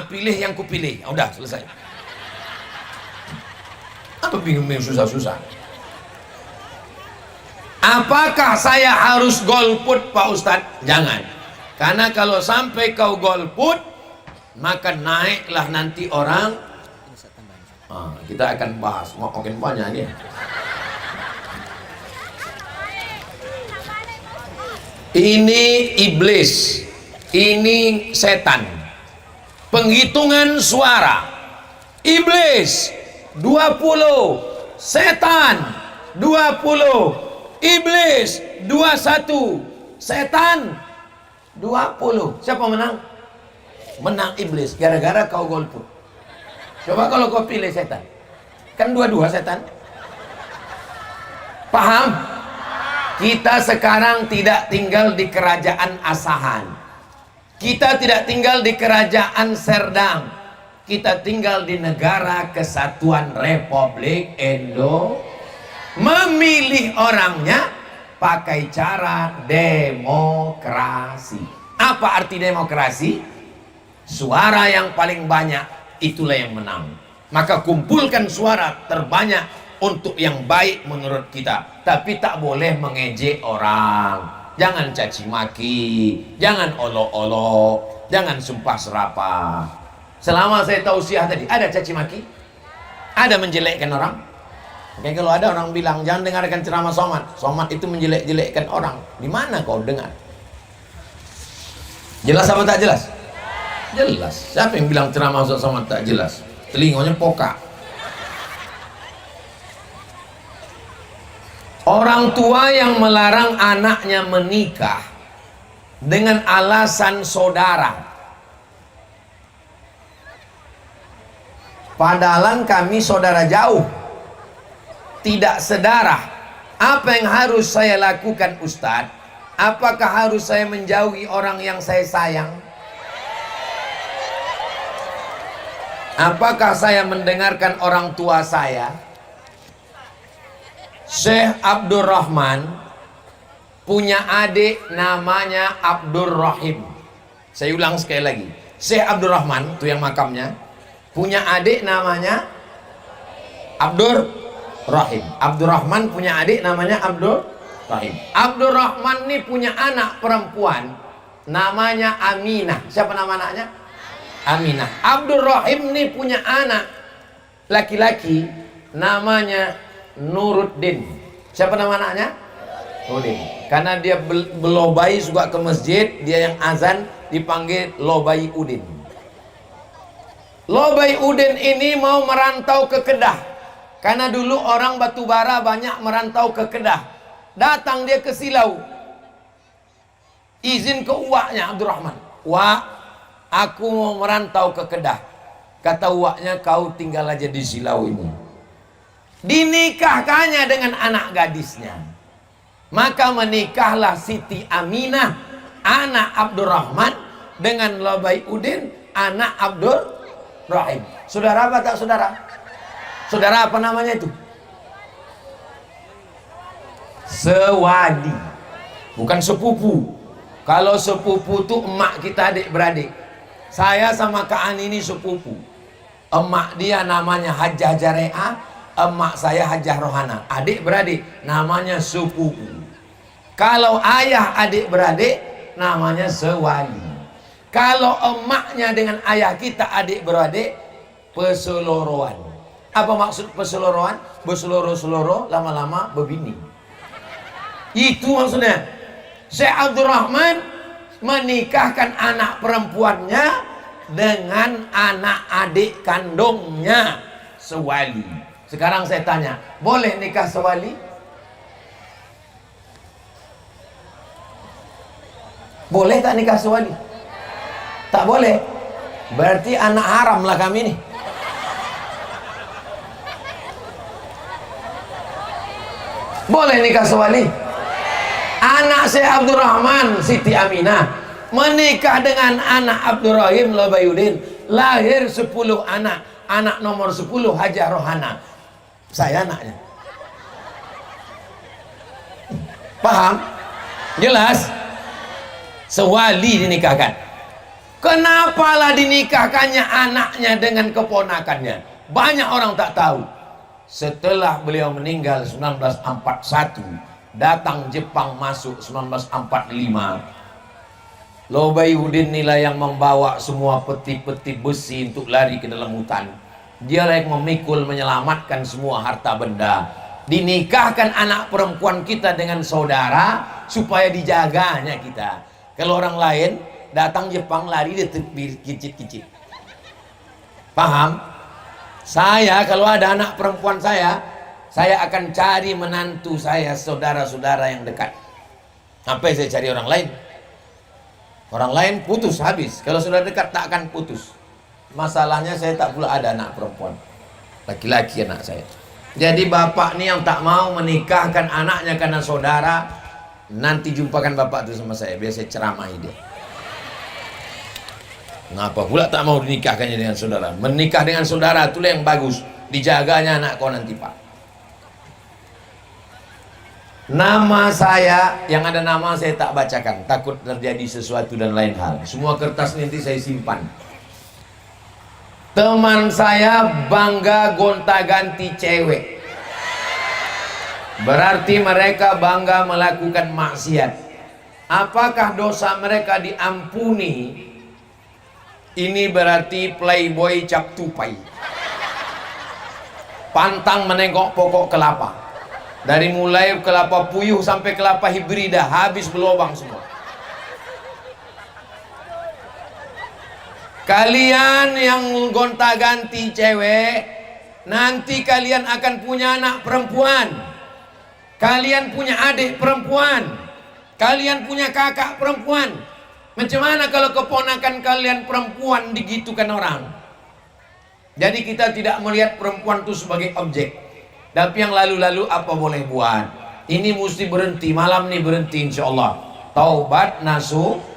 pilih yang kupilih. Udah selesai. Apa bingung-bingung susah-susah? Apakah saya harus golput Pak Ustadz? Jangan. Karena kalau sampai kau golput, maka naiklah nanti orang. Kita akan bahas, makin banyak nih. Ini iblis, ini setan. Penghitungan suara. Iblis 20, setan 20, iblis 21, setan 20. Siapa menang? Menang iblis, gara-gara kau golput. Coba kalau kau pilih setan, kan dua-dua setan. Paham? Kita sekarang tidak tinggal di kerajaan Asahan, kita tidak tinggal di kerajaan Serdang, kita tinggal di negara kesatuan Republik Indonesia. Memilih orangnya pakai cara demokrasi. Apa arti demokrasi? Suara yang paling banyak itulah yang menang. Maka kumpulkan suara terbanyak untuk yang baik menurut kita. Tapi tak boleh mengejek orang, jangan caci maki, jangan olok-olok, jangan sumpah serapah. Selama saya tausiah tadi, ada caci maki? Ada menjelekkan orang? Oke, kalau ada orang bilang jangan dengarkan ceramah Somad, Somad itu menjelek-jelekkan orang, di mana kau dengar? Jelas apa tak jelas? Jelas. Siapa yang bilang ceramah Ustaz Somad tak jelas? Telinganya pokak. Orang tua yang melarang anaknya menikah dengan alasan saudara. Padahal kami saudara jauh, tidak sedarah. Apa yang harus saya lakukan Ustadz? Apakah harus saya menjauhi orang yang saya sayang? Apakah saya mendengarkan orang tua saya? Syekh Abdul Rahman punya adik namanya Abdul Rahim. Saya ulang sekali lagi. Syekh Abdul Rahman, itu yang makamnya, punya adik namanya Abdul Rahim. Abdul Rahman punya adik namanya Abdul Rahim. Abdul Rahman ini punya anak perempuan namanya Aminah. Siapa nama anaknya? Aminah. Abdul Rahim ini punya anak laki-laki namanya Nuruddin. Siapa nama anaknya? Nuruddin. Karena dia belobai suka ke masjid, dia yang azan, dipanggil Lobai Udin. Lobai Udin ini mau merantau ke Kedah. Karena dulu orang batubara banyak merantau ke Kedah. Datang dia ke Silau. Izin ke uaknya Abdul Rahman. Wak, aku mau merantau ke Kedah. Kata uaknya, kau tinggal aja di Silau ini. Dinikahkannya dengan anak gadisnya. Maka menikahlah Siti Aminah, anak Abdul Rahman, dengan Lobai Udin, anak Abdul Rahim. Saudara apa tak saudara? Saudara apa namanya itu? Sewadi, bukan sepupu. Kalau sepupu tuh emak kita adik-beradik. Saya sama Kak Ani ini sepupu. Emak dia namanya Hajah Jareah, emak saya Hajah Rohana. Adik-beradik namanya sepupu. Kalau ayah adik-beradik namanya sewali. Kalau emaknya dengan ayah kita adik-beradik, peseloroan. Apa maksud peseloroan? Berseloro-seloro, lama-lama berbini. Itu maksudnya. Syekh Abdul Rahman menikahkan anak perempuannya dengan anak adik kandungnya sewali. Sekarang saya tanya, boleh nikah sewali? Boleh tak nikah sewali? Tak boleh. Berarti anak haram lah kami nih. Boleh nikah sewali? Anak saya Abdurrahman Siti Aminah menikah dengan anak Abdurrahim Lobayudin, lahir 10 anak. Anak nomor 10 Hajah Rohana, saya anaknya. Paham? Jelas? Sewali dinikahkan. Kenapalah dinikahkannya anaknya dengan keponakannya? Banyak orang tak tahu. Setelah beliau meninggal 1941, datang Jepang masuk 1945. Lobayudin inilah yang membawa semua peti-peti besi untuk lari ke dalam hutan. Dialah yang memikul, menyelamatkan semua harta benda. Dinikahkan anak perempuan kita dengan saudara supaya dijaganya kita. Kalau orang lain datang Jepang lari dia kicit-kicit. Paham? Saya kalau ada anak perempuan saya akan cari menantu saya, saudara-saudara yang dekat. Apa yang saya cari orang lain? Orang lain putus habis. Kalau sudah dekat tak akan putus. Masalahnya saya tak pula ada anak perempuan, laki-laki anak saya. Jadi bapak ni yang tak mau menikahkan anaknya karena saudara, nanti jumpakan bapak itu sama saya, biar saya ceramahi dia. Kenapa pula tak mau dinikahkannya dengan saudara? Menikah dengan saudara itulah yang bagus, dijaganya anak kau nanti pak. Nama saya, yang ada nama saya tak bacakan, takut terjadi sesuatu dan lain hal. Semua kertas nanti saya simpan. Teman saya bangga gonta-ganti cewek, berarti mereka bangga melakukan maksiat. Apakah dosa mereka diampuni? Ini berarti playboy cap tupai, pantang menengok pokok kelapa. Dari mulai kelapa puyuh sampai kelapa hibrida, habis berlobang semua. Kalian yang gonta-ganti cewek, nanti kalian akan punya anak perempuan, kalian punya adik perempuan, kalian punya kakak perempuan. Macam mana kalau keponakan kalian perempuan digitukan orang? Jadi kita tidak melihat perempuan itu sebagai objek. Tapi yang lalu-lalu apa boleh buat? Ini mesti berhenti, malam ini berhenti insya Allah. Taubat nasuh.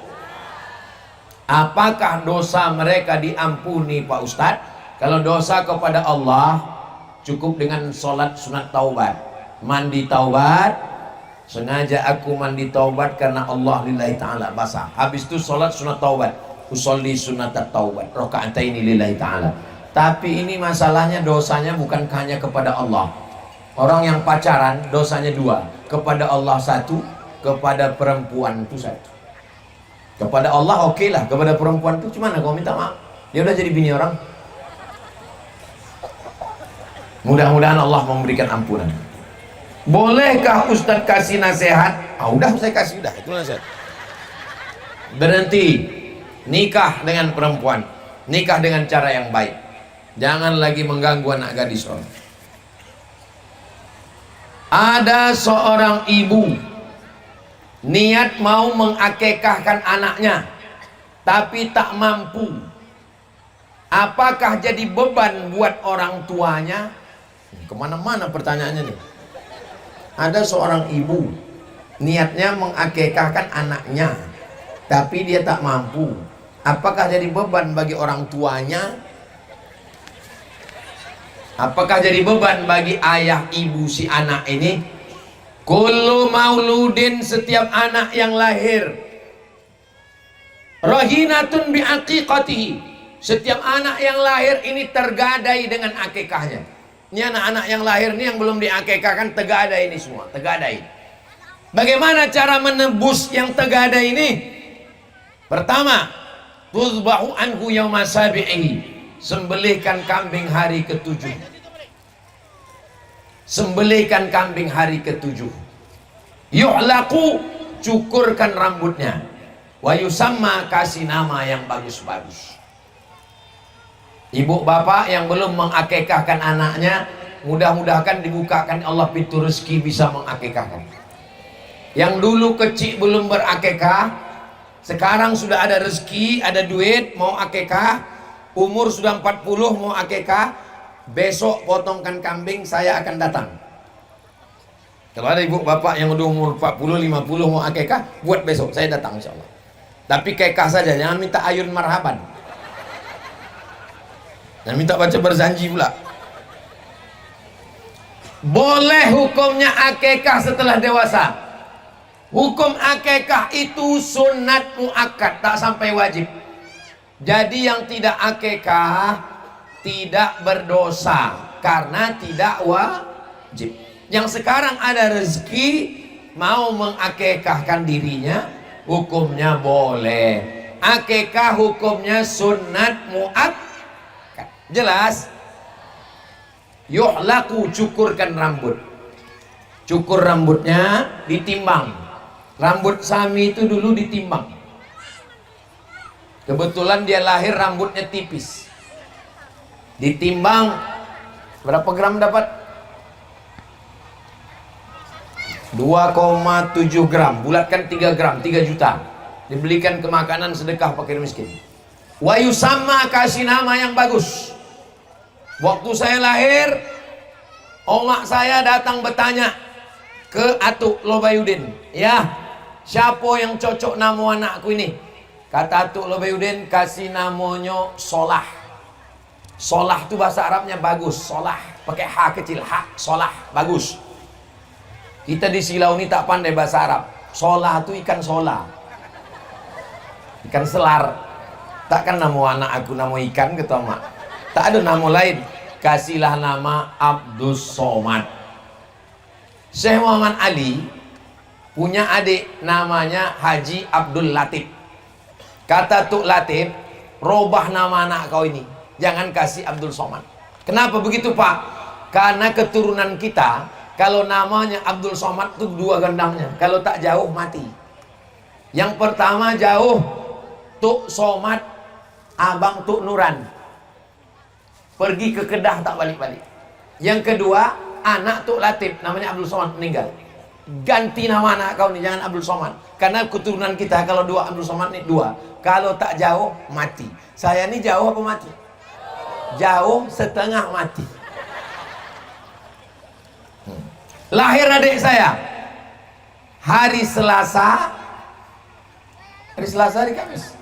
Apakah dosa mereka diampuni Pak Ustadz? Kalau dosa kepada Allah cukup dengan sholat sunat taubat, mandi taubat. Sengaja aku mandi taubat karena Allah lillahi ta'ala, basah. Habis itu sholat sunat taubat, usolli sunat taubat, rakaataini lillahi ta'ala. Tapi ini masalahnya dosanya bukan hanya kepada Allah. Orang yang pacaran dosanya 2, kepada Allah 1, kepada perempuan itu 1. Kepada Allah oke lah, kepada perempuan itu gimana kau minta maaf? Dia udah jadi bini orang. Mudah-mudahan Allah memberikan ampunan. Bolehkah Ustadz kasih nasihat? Udah saya kasih, udah itu nasihat. Berhenti nikah dengan perempuan, nikah dengan cara yang baik. Jangan lagi mengganggu anak gadis orang. Ada seorang ibu niat mau mengakekahkan anaknya, tapi tak mampu. Apakah jadi beban buat orang tuanya? Kemana-mana pertanyaannya nih. Ada seorang ibu niatnya mengakekahkan anaknya, tapi dia tak mampu. Apakah jadi beban bagi orang tuanya? Apakah jadi beban bagi ayah ibu si anak ini? Kullu mauludin, setiap anak yang lahir, rahinatun bi aqiqatihi, setiap anak yang lahir ini tergadai dengan akikahnya. Ini anak-anak yang lahir ini yang belum diakikahkan tergadai ini semua, tergadai. Bagaimana cara menebus yang tergadai ini? Pertama, tuzbahu anhu yauma sabi'i, sembelihkan kambing hari ke-7. Sembelihkan kambing hari ke-7. Yu'laqu, cukurkan rambutnya. Wa yusamma, kasih nama yang bagus-bagus. Ibu bapak yang belum mengakekahkan anaknya, mudah-mudahan dibukakan Allah pintu rezeki bisa mengakekahkan. Yang dulu kecil belum berakekah, sekarang sudah ada rezeki, ada duit, mau akekah, umur sudah 40 mau akekah, besok potongkan kambing, saya akan datang. Kalau ada ibu bapak yang udah umur 40, 50 mau akekah, buat besok, saya datang insya Allah. Tapi kekah saja, jangan minta ayun marhaban. Jangan minta baca berjanji pula. Boleh hukumnya akekah setelah dewasa. Hukum akekah itu sunat muakkad, tak sampai wajib. Jadi yang tidak akekah tidak berdosa karena tidak wajib. Yang sekarang ada rezeki mau mengakekahkan dirinya, hukumnya boleh. Akekah hukumnya sunat muakkad. Jelas? Yuhlaku, cukurkan rambut. Cukur rambutnya, ditimbang. Rambut Sami itu dulu ditimbang. Kebetulan dia lahir rambutnya tipis. Ditimbang, berapa gram dapat? 2,7 gram. Bulatkan 3 gram, 3 juta. Dibelikan ke makanan sedekah fakir miskin. Wa yusamma, kasih nama yang bagus. Waktu saya lahir, omak saya datang bertanya ke Atuk Lobayudin, ya, siapa yang cocok nama anakku ini? Kata Atuk Lobayudin, kasih namanya Solah. Solah itu bahasa Arabnya bagus. Solah, pakai H kecil, H, Solah, bagus. Kita di Silau ini tak pandai bahasa Arab. Solah itu ikan sola, ikan selar. Takkan nama anak aku nama ikan, kata mak. Tak ada nama lain. Kasihlah nama Abdus Somad. Syekh Muhammad Ali punya adik namanya Haji Abdul Latif. Kata Tuk Latif, robah nama anak kau ini, jangan kasih Abdul Somad. Kenapa begitu Pak? Karena keturunan kita kalau namanya Abdul Somad itu 2 gendangnya. Kalau tak jauh mati. Yang pertama jauh Tuk Somad, abang Tuk Nuran, pergi ke Kedah tak balik-balik. Yang kedua, anak Tuk Latif namanya Abdul Somad meninggal. Ganti nama anak kau ni, jangan Abdul Somad. Karena keturunan kita kalau 2 Abdul Somad ni 2. Kalau tak jauh mati. Saya ni jauh apa mati? Jauh setengah mati. Lahir adik saya hari Selasa. Hari Selasa, hari Kamis.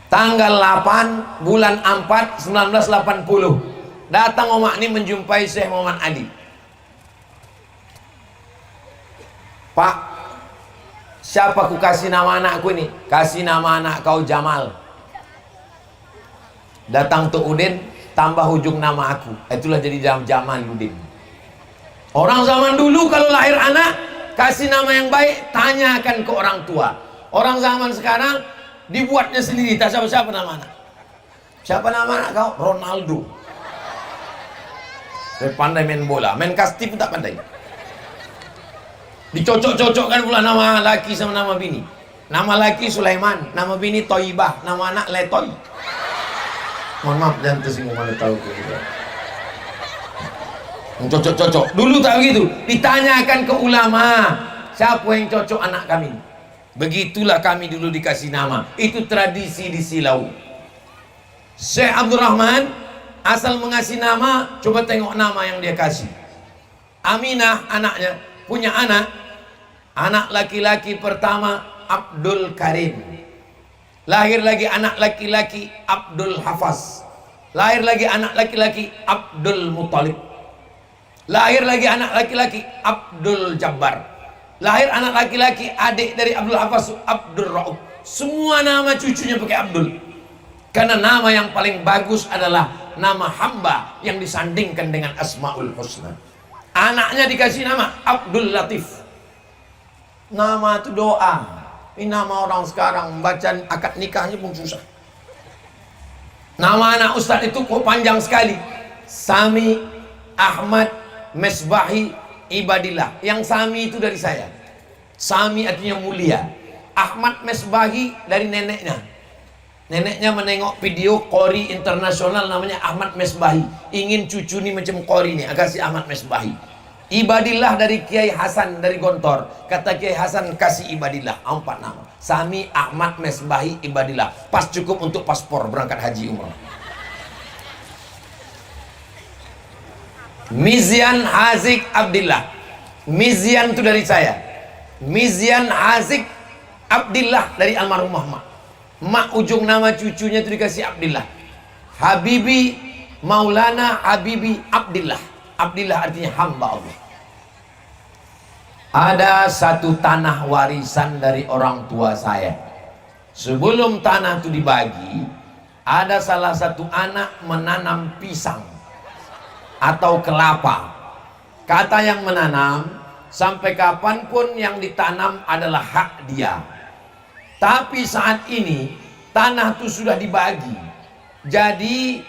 Tanggal 8 bulan 4 1980 datang omak ini menjumpai Syekh Muhammad Ali. Pak, siapa ku kasih nama anakku ini? Kasih nama anak kau Jamal. Datang Tuk Udin, tambah ujung nama aku. Itulah jadi Jamaluddin. Orang zaman dulu kalau lahir anak kasih nama yang baik, tanyakan ke orang tua. Orang zaman sekarang dibuatnya sendiri, tak siapa nama anak. Siapa nama anak kau? Ronaldo. Dia pandai main bola, main kasti pun tak pandai. Dicocok-cocokkan pula nama laki sama nama bini. Nama laki Sulaiman, nama bini Toibah, nama anak Letoy. Mohon maaf, jangan tersinggung, mana tahu gitu. Cocok-cocok. Dulu tak begitu. Ditanyakan ke ulama, siapa yang cocok anak kami? Begitulah kami dulu dikasih nama. Itu tradisi di Silau. Syekh Abdul Rahman asal mengasih nama, coba tengok nama yang dia kasih. Aminah anaknya punya anak laki-laki pertama Abdul Karim. Lahir lagi anak laki-laki Abdul Hafaz. Lahir lagi anak laki-laki Abdul Muttalib. Lahir lagi anak laki-laki Abdul Jabbar. Lahir anak laki-laki adik dari Abdul Hafaz, Abdul Rauf. Semua nama cucunya pakai Abdul. Karena nama yang paling bagus adalah nama hamba yang disandingkan dengan Asmaul Husna. Anaknya dikasih nama Abdul Latif. Nama itu doa. Ini nama orang sekarang membaca akad nikahnya pun susah. Nama anak ustaz itu kok panjang sekali. Sami, Ahmad, Mesbahi, Ibadillah. Yang Sami itu dari saya. Sami artinya mulia. Ahmad Mesbahi dari neneknya. Neneknya menengok video qori internasional namanya Ahmad Mesbahi. Ingin cucu ni macam qori ni, agak si Ahmad Mesbahi. Ibadillah dari Kiai Hasan dari Gontor. Kata Kiai Hasan kasih Ibadillah, 4 nama. Sami Ahmad Mesbahi Ibadillah. Pas cukup untuk paspor berangkat haji umrah. Mizian Hazik Abdillah. Mizian itu dari saya. Mizian Hazik Abdillah dari almarhum Mak. Mak ujung nama cucunya itu dikasih Abdillah. Habibi Maulana Habibi Abdillah. Abdillah artinya hamba Allah. Ada satu tanah warisan dari orang tua saya. Sebelum tanah itu dibagi, ada salah satu anak menanam pisang atau kelapa. Kata yang menanam, sampai kapanpun yang ditanam adalah hak dia. Tapi saat ini tanah itu sudah dibagi. Jadi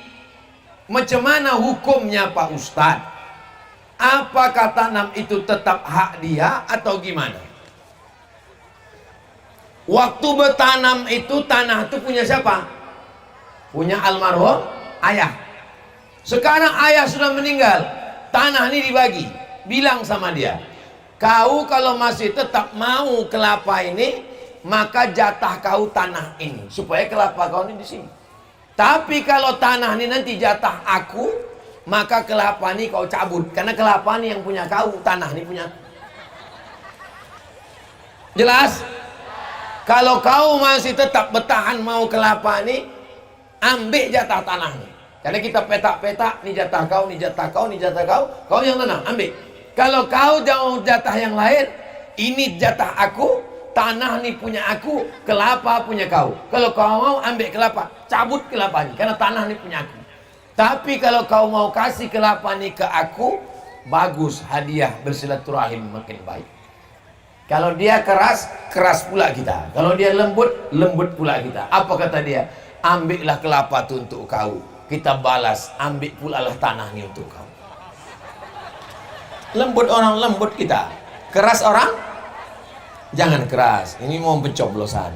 macam mana hukumnya Pak Ustadz? Apakah tanam itu tetap hak dia atau gimana? Waktu bertanam itu tanah itu punya siapa? Punya almarhum ayah. Sekarang ayah sudah meninggal, tanah ini dibagi. Bilang sama dia, kau kalau masih tetap mau kelapa ini, maka jatah kau tanah ini, supaya kelapa kau ini di sini. Tapi kalau tanah ini nanti jatah aku, maka kelapa ini kau cabut, karena kelapa ini yang punya kau, tanah ini punya aku. Jelas? Kalau kau masih tetap bertahan mau kelapa ini, ambil jatah tanahnya. Karena kita petak-petak, ini jatah kau, ini jatah kau, ini jatah kau, kau yang tanam, ambil. Kalau kau jauh jatah yang lain, ini jatah aku, tanah ini punya aku, kelapa punya kau. Kalau kau mau ambil kelapa, cabut kelapa ini, karena tanah ini punya aku. Tapi kalau kau mau kasih kelapa ini ke aku, bagus, hadiah bersilaturahim makin baik. Kalau dia keras, keras pula kita. Kalau dia lembut, lembut pula kita. Apa kata dia? Ambillah kelapa itu untuk kau. Kita balas, ambil pula lah tanah ini untuk kau. Lembut orang, lembut kita. Keras orang, jangan keras. Ini mau pencoblosan.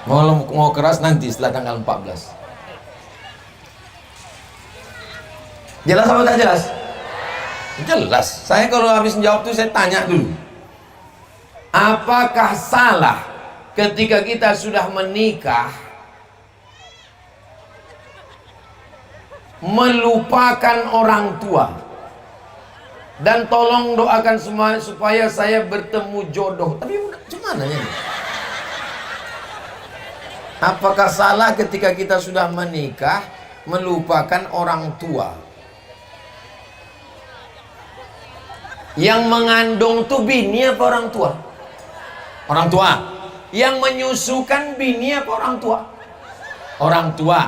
Mau keras nanti setelah tanggal 14. Jelas apa tak jelas? Jelas. Saya kalau habis menjawab itu saya tanya dulu. Apakah salah ketika kita sudah menikah melupakan orang tua? Dan tolong doakan semua supaya saya bertemu jodoh. Tapi gimana ya? Apakah salah ketika kita sudah menikah melupakan orang tua? Yang mengandung tuh bini apa orang tua? Orang tua. Yang menyusukan bini apa orang tua? Orang tua.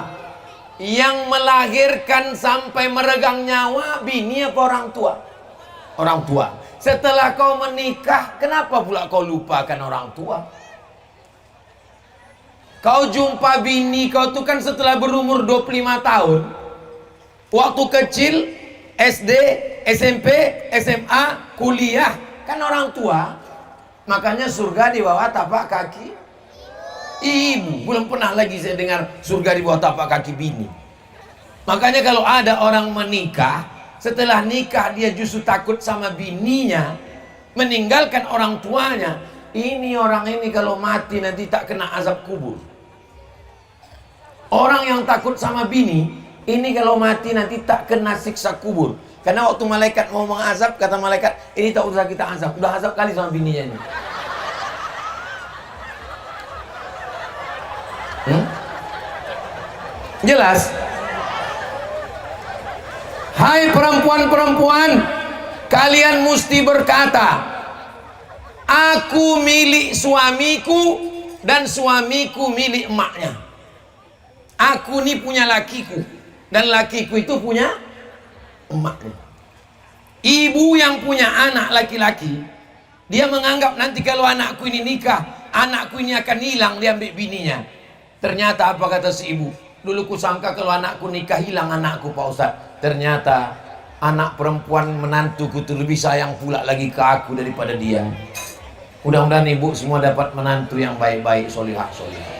Yang melahirkan sampai meregang nyawa bini apa orang tua? Orang tua. Setelah kau menikah, kenapa pula kau lupakan orang tua? Kau jumpa bini kau tuh kan setelah berumur 25 tahun. Waktu kecil, SD, SMP, SMA, kuliah, kan orang tua. Makanya surga di bawah tapak kaki ibu. Belum pernah lagi saya dengar surga di bawah tapak kaki bini. Makanya kalau ada orang menikah, setelah nikah dia justru takut sama bininya, meninggalkan orang tuanya. Ini orang ini kalau mati nanti tak kena azab kubur. Orang yang takut sama bini, ini kalau mati nanti tak kena siksa kubur. Karena waktu malaikat mau mengazab, kata malaikat, ini tak usah kita azab, udah azab kali sama bininya ini. Jelas? Hai perempuan-perempuan, kalian mesti berkata, aku milik suamiku dan suamiku milik emaknya. Aku ini punya lakiku dan lakiku itu punya emaknya. Ibu yang punya anak laki-laki, dia menganggap nanti kalau anakku ini nikah, anakku ini akan hilang, dia ambil bininya. Ternyata apa kata si ibu? Dulu ku sangka kalau anakku nikah hilang anakku Pak Ustadz. Ternyata anak perempuan menantuku itu lebih sayang pula lagi ke aku daripada dia. Mudah-mudahan ibu semua dapat menantu yang baik-baik, solihah, solihah.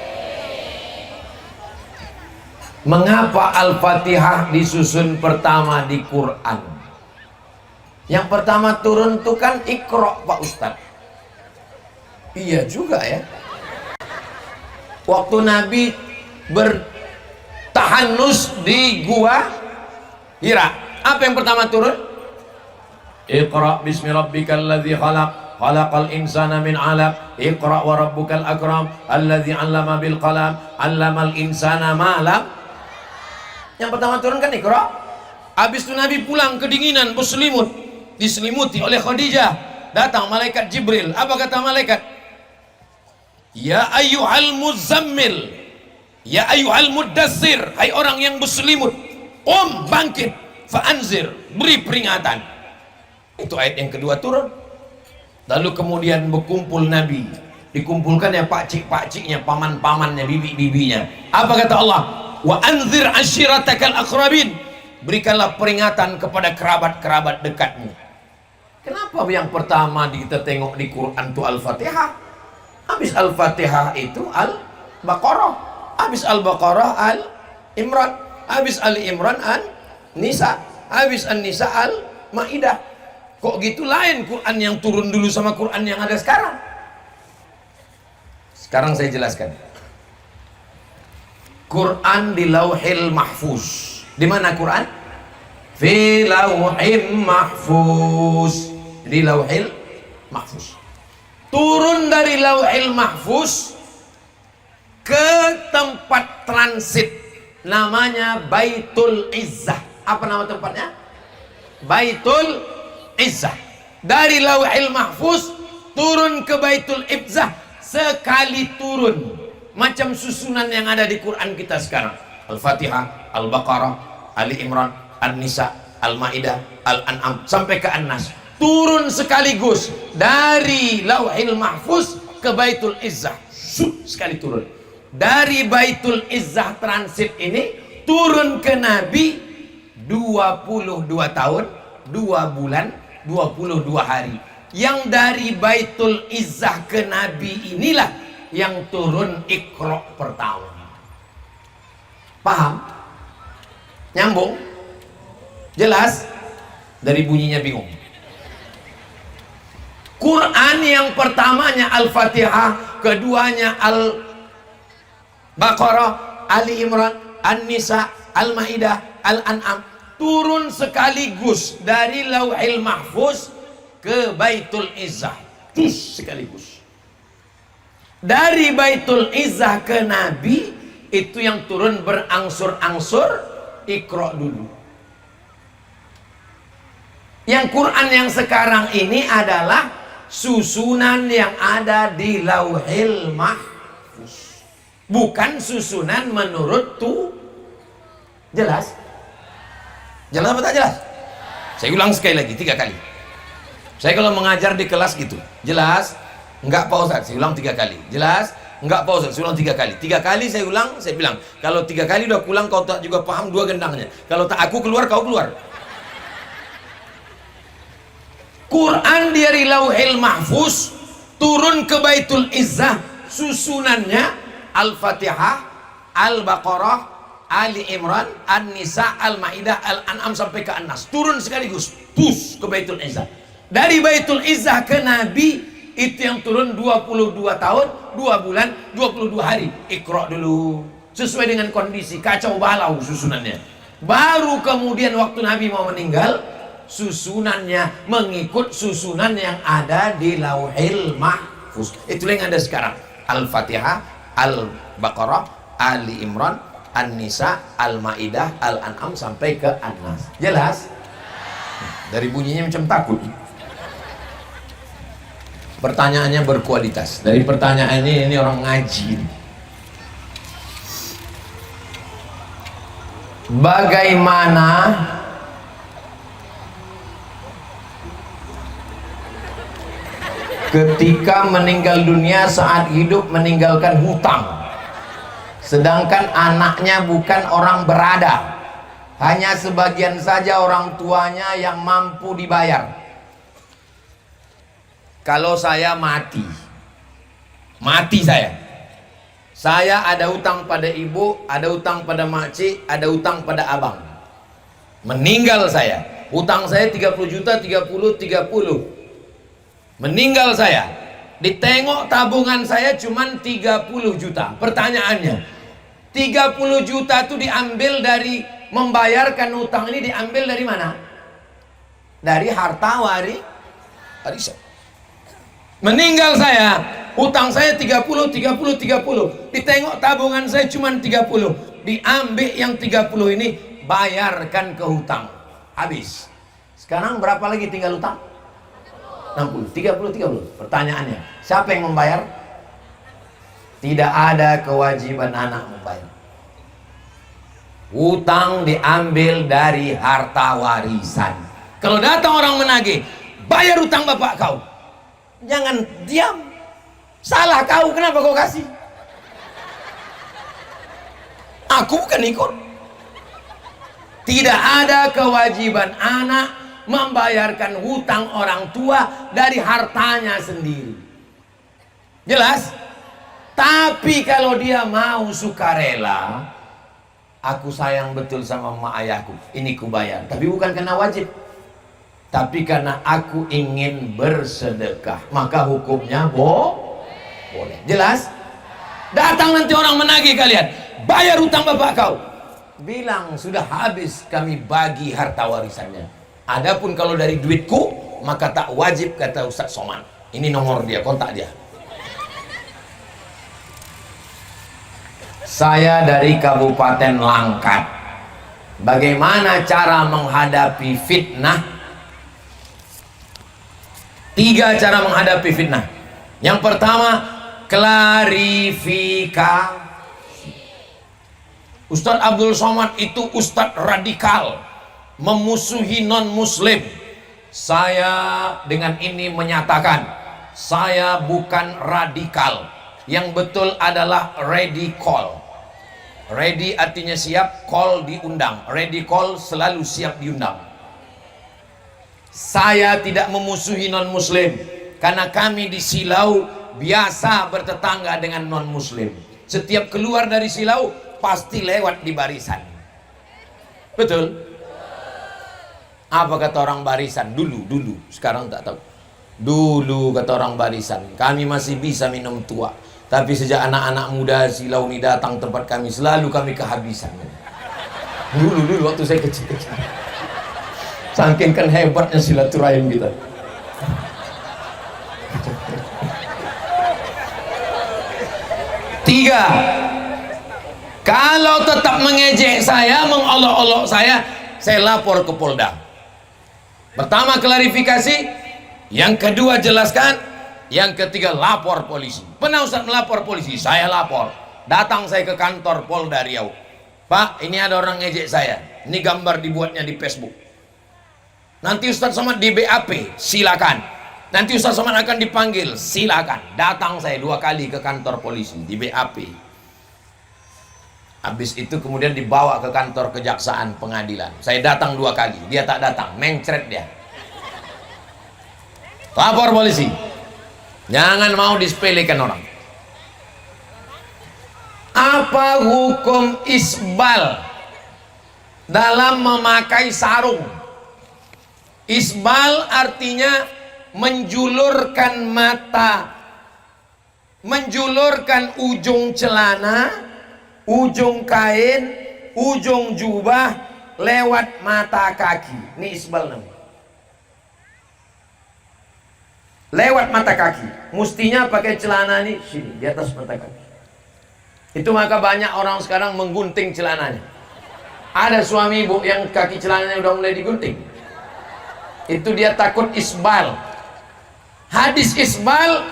Mengapa Al-Fatihah disusun pertama di Quran? Yang pertama turun itu kan Iqra, Pak Ustadz. Iya juga ya. Waktu Nabi bertahanus di gua Hira, apa yang pertama turun? Iqra bismi rabbikal ladzi khalaq, khalaqal insana min 'alaq, Iqra wa rabbukal akram, alladzi 'allama bil qalam, 'allamal insana ma lam. Yang pertama turun kan Iqra. Habis itu Nabi pulang kedinginan, berselimut, diselimuti oleh Khadijah. Datang malaikat Jibril. Apa kata malaikat? Ya ayyuhal muzammil, ya ayyuhal muddassir, hai orang yang berselimut, bangkit, fa'anzir, beri peringatan. Itu ayat yang kedua turun. Lalu kemudian berkumpul Nabi, dikumpulkan ya pakcik-pakciknya, paman-pamannya, bibi-bibinya. Apa kata Allah? Wa anzir ashiratakal aqrabin, berikanlah peringatan kepada kerabat-kerabat dekatmu. Kenapa yang pertama kita tengok di Quran itu Al-Fatihah? Habis Al-Fatihah itu Al-Baqarah, habis Al-Baqarah Al-Imran, habis Al-Imran An-Nisa, habis An-Nisa Al-Maidah. Kok gitu lain Quran yang turun dulu sama Quran yang ada sekarang? Sekarang saya jelaskan. Quran di Lauhil Mahfuz. Di mana Quran? Fi Lauhil Mahfuz. Di Lauhil Mahfuz. Turun dari Lauhil Mahfuz ke tempat transit namanya Baitul Izzah. Apa nama tempatnya? Baitul Izzah. Dari Lauhil Mahfuz turun ke Baitul Izzah, sekali turun. Macam susunan yang ada di Quran kita sekarang. Al-Fatihah, Al-Baqarah, Ali Imran, An-Nisa, Al-Maidah, Al-An'am sampai ke An-Nas. Turun sekaligus dari Lauhil Mahfuz ke Baitul Izzah. Sekali turun. Dari Baitul Izzah transit ini turun ke Nabi 22 tahun, 2 bulan, 22 hari. Yang dari Baitul Izzah ke Nabi inilah yang turun Iqra pertama. Paham? Nyambung? Jelas? Dari bunyinya bingung. Quran yang pertamanya Al-Fatihah, keduanya Al-Baqarah, Ali Imran, An-Nisa, Al-Maidah, Al-An'am, turun sekaligus dari Lauhil Mahfuz ke Baitul Izzah. Sekaligus. Dari Baitul Izzah ke Nabi itu yang turun berangsur-angsur. Iqra dulu. Yang Quran yang sekarang ini adalah susunan yang ada di Lauhil Mahfuz, bukan susunan menurut jelas? Jelas apa tak jelas? Saya ulang sekali lagi, 3 kali. Saya kalau mengajar di kelas gitu, jelas? Enggak Pak Ustaz, saya ulang 3 kali. Jelas? Enggak Pak Ustaz, saya ulang 3 kali. 3 kali saya ulang, saya bilang, kalau 3 kali udah pulang kau tak juga paham 2 gendangnya. Kalau tak aku keluar, kau keluar. Quran dari Lauhil Mahfuz turun ke Baitul Izzah, susunannya Al-Fatihah, Al-Baqarah, Ali Imran, An-Nisa, Al-Maidah, Al-An'am sampai ke An-Nas. Turun sekaligus, ke Baitul Izzah. Dari Baitul Izzah ke Nabi itu yang turun 22 tahun, 2 bulan, 22 hari. Iqra dulu. Sesuai dengan kondisi, kacau balau susunannya. Baru kemudian waktu Nabi mau meninggal, susunannya mengikut susunan yang ada di Lauhil Mahfuz. Itulah yang ada sekarang. Al-Fatihah, Al-Baqarah, Ali Imran, An-Nisa, Al-Maidah, Al-An'am sampai ke An-Nas. Jelas? Dari bunyinya macam takut. Pertanyaannya berkualitas. Dari pertanyaan ini orang ngaji. Bagaimana ketika meninggal dunia saat hidup meninggalkan hutang, sedangkan anaknya bukan orang berada, hanya sebagian saja orang tuanya yang mampu dibayar? Kalau saya mati Saya ada utang pada ibu, ada utang pada makcik, ada utang pada abang. Meninggal saya, utang saya 30 juta, 30. Meninggal saya, ditengok tabungan saya cuman 30 juta. Pertanyaannya, 30 juta itu diambil dari membayarkan utang ini, diambil dari mana? Dari harta warisan. Meninggal saya, utang saya 30. Ditengok tabungan saya cuma 30. Diambil yang 30 ini, bayarkan ke hutang. Habis. Sekarang berapa lagi tinggal hutang? 60. 30. Pertanyaannya, siapa yang membayar? Tidak ada kewajiban anak membayar. Hutang diambil dari harta warisan. Kalau datang orang menagih, bayar hutang bapak kau. Jangan diam. Salah kau, kenapa kau kasih? Aku bukan ikut. Tidak ada kewajiban anak membayarkan hutang orang tua dari hartanya sendiri. Jelas? Tapi kalau dia mau sukarela, aku sayang betul sama emak ayahku, ini ku bayar. Tapi bukan karena wajib, tapi karena aku ingin bersedekah, maka hukumnya boleh. Jelas? Datang nanti orang menagih kalian, bayar hutang bapak kau. Bilang sudah habis kami bagi harta warisannya. Adapun kalau dari duitku, maka tak wajib, kata Ustaz Somad. Ini nomor dia, kontak dia. Saya dari Kabupaten Langkat. Bagaimana cara menghadapi fitnah? 3 cara menghadapi fitnah. Yang pertama, klarifikasi. Ustadz Abdul Somad itu ustadz radikal, memusuhi non-muslim. Saya dengan ini menyatakan, saya bukan radikal. Yang betul adalah ready call. Ready artinya siap, call diundang. Ready call selalu siap diundang. Saya tidak memusuhi non-muslim, karena kami di Silau biasa bertetangga dengan non-muslim. Setiap keluar dari Silau pasti lewat di barisan. Betul? Apa kata orang barisan? Dulu, sekarang tak tahu. Dulu kata orang barisan, kami masih bisa minum tua. Tapi sejak anak-anak muda Silau ini datang tempat kami, selalu kami kehabisan. Dulu waktu saya kecil-kecil. Saking kan hebatnya silaturahim kita. Tiga, kalau tetap mengejek saya, mengolok-olok saya lapor ke Polda. Pertama klarifikasi, yang kedua jelaskan, yang ketiga lapor polisi. Pernah Ustaz melapor polisi? Saya lapor. Datang saya ke kantor Polda Riau. Pak, ini ada orang ngejek saya. Ini gambar dibuatnya di Facebook. Nanti Ustaz Somad di BAP, silakan. Nanti Ustaz Somad akan dipanggil, silakan. Datang saya 2 kali ke kantor polisi di BAP. Habis itu kemudian dibawa ke kantor kejaksaan pengadilan. Saya datang 2 kali, dia tak datang, mencret dia. Lapor polisi. Jangan mau disepelekan orang. Apa hukum isbal dalam memakai sarung? Isbal artinya menjulurkan mata, menjulurkan ujung celana, ujung kain, ujung jubah lewat mata kaki. Ini isbal namanya. Lewat mata kaki. Mustinya pakai celana ini sini di atas mata kaki. Itu maka banyak orang sekarang menggunting celananya. Ada suami ibu yang kaki celananya udah mulai digunting. Itu dia takut isbal. Hadis isbal,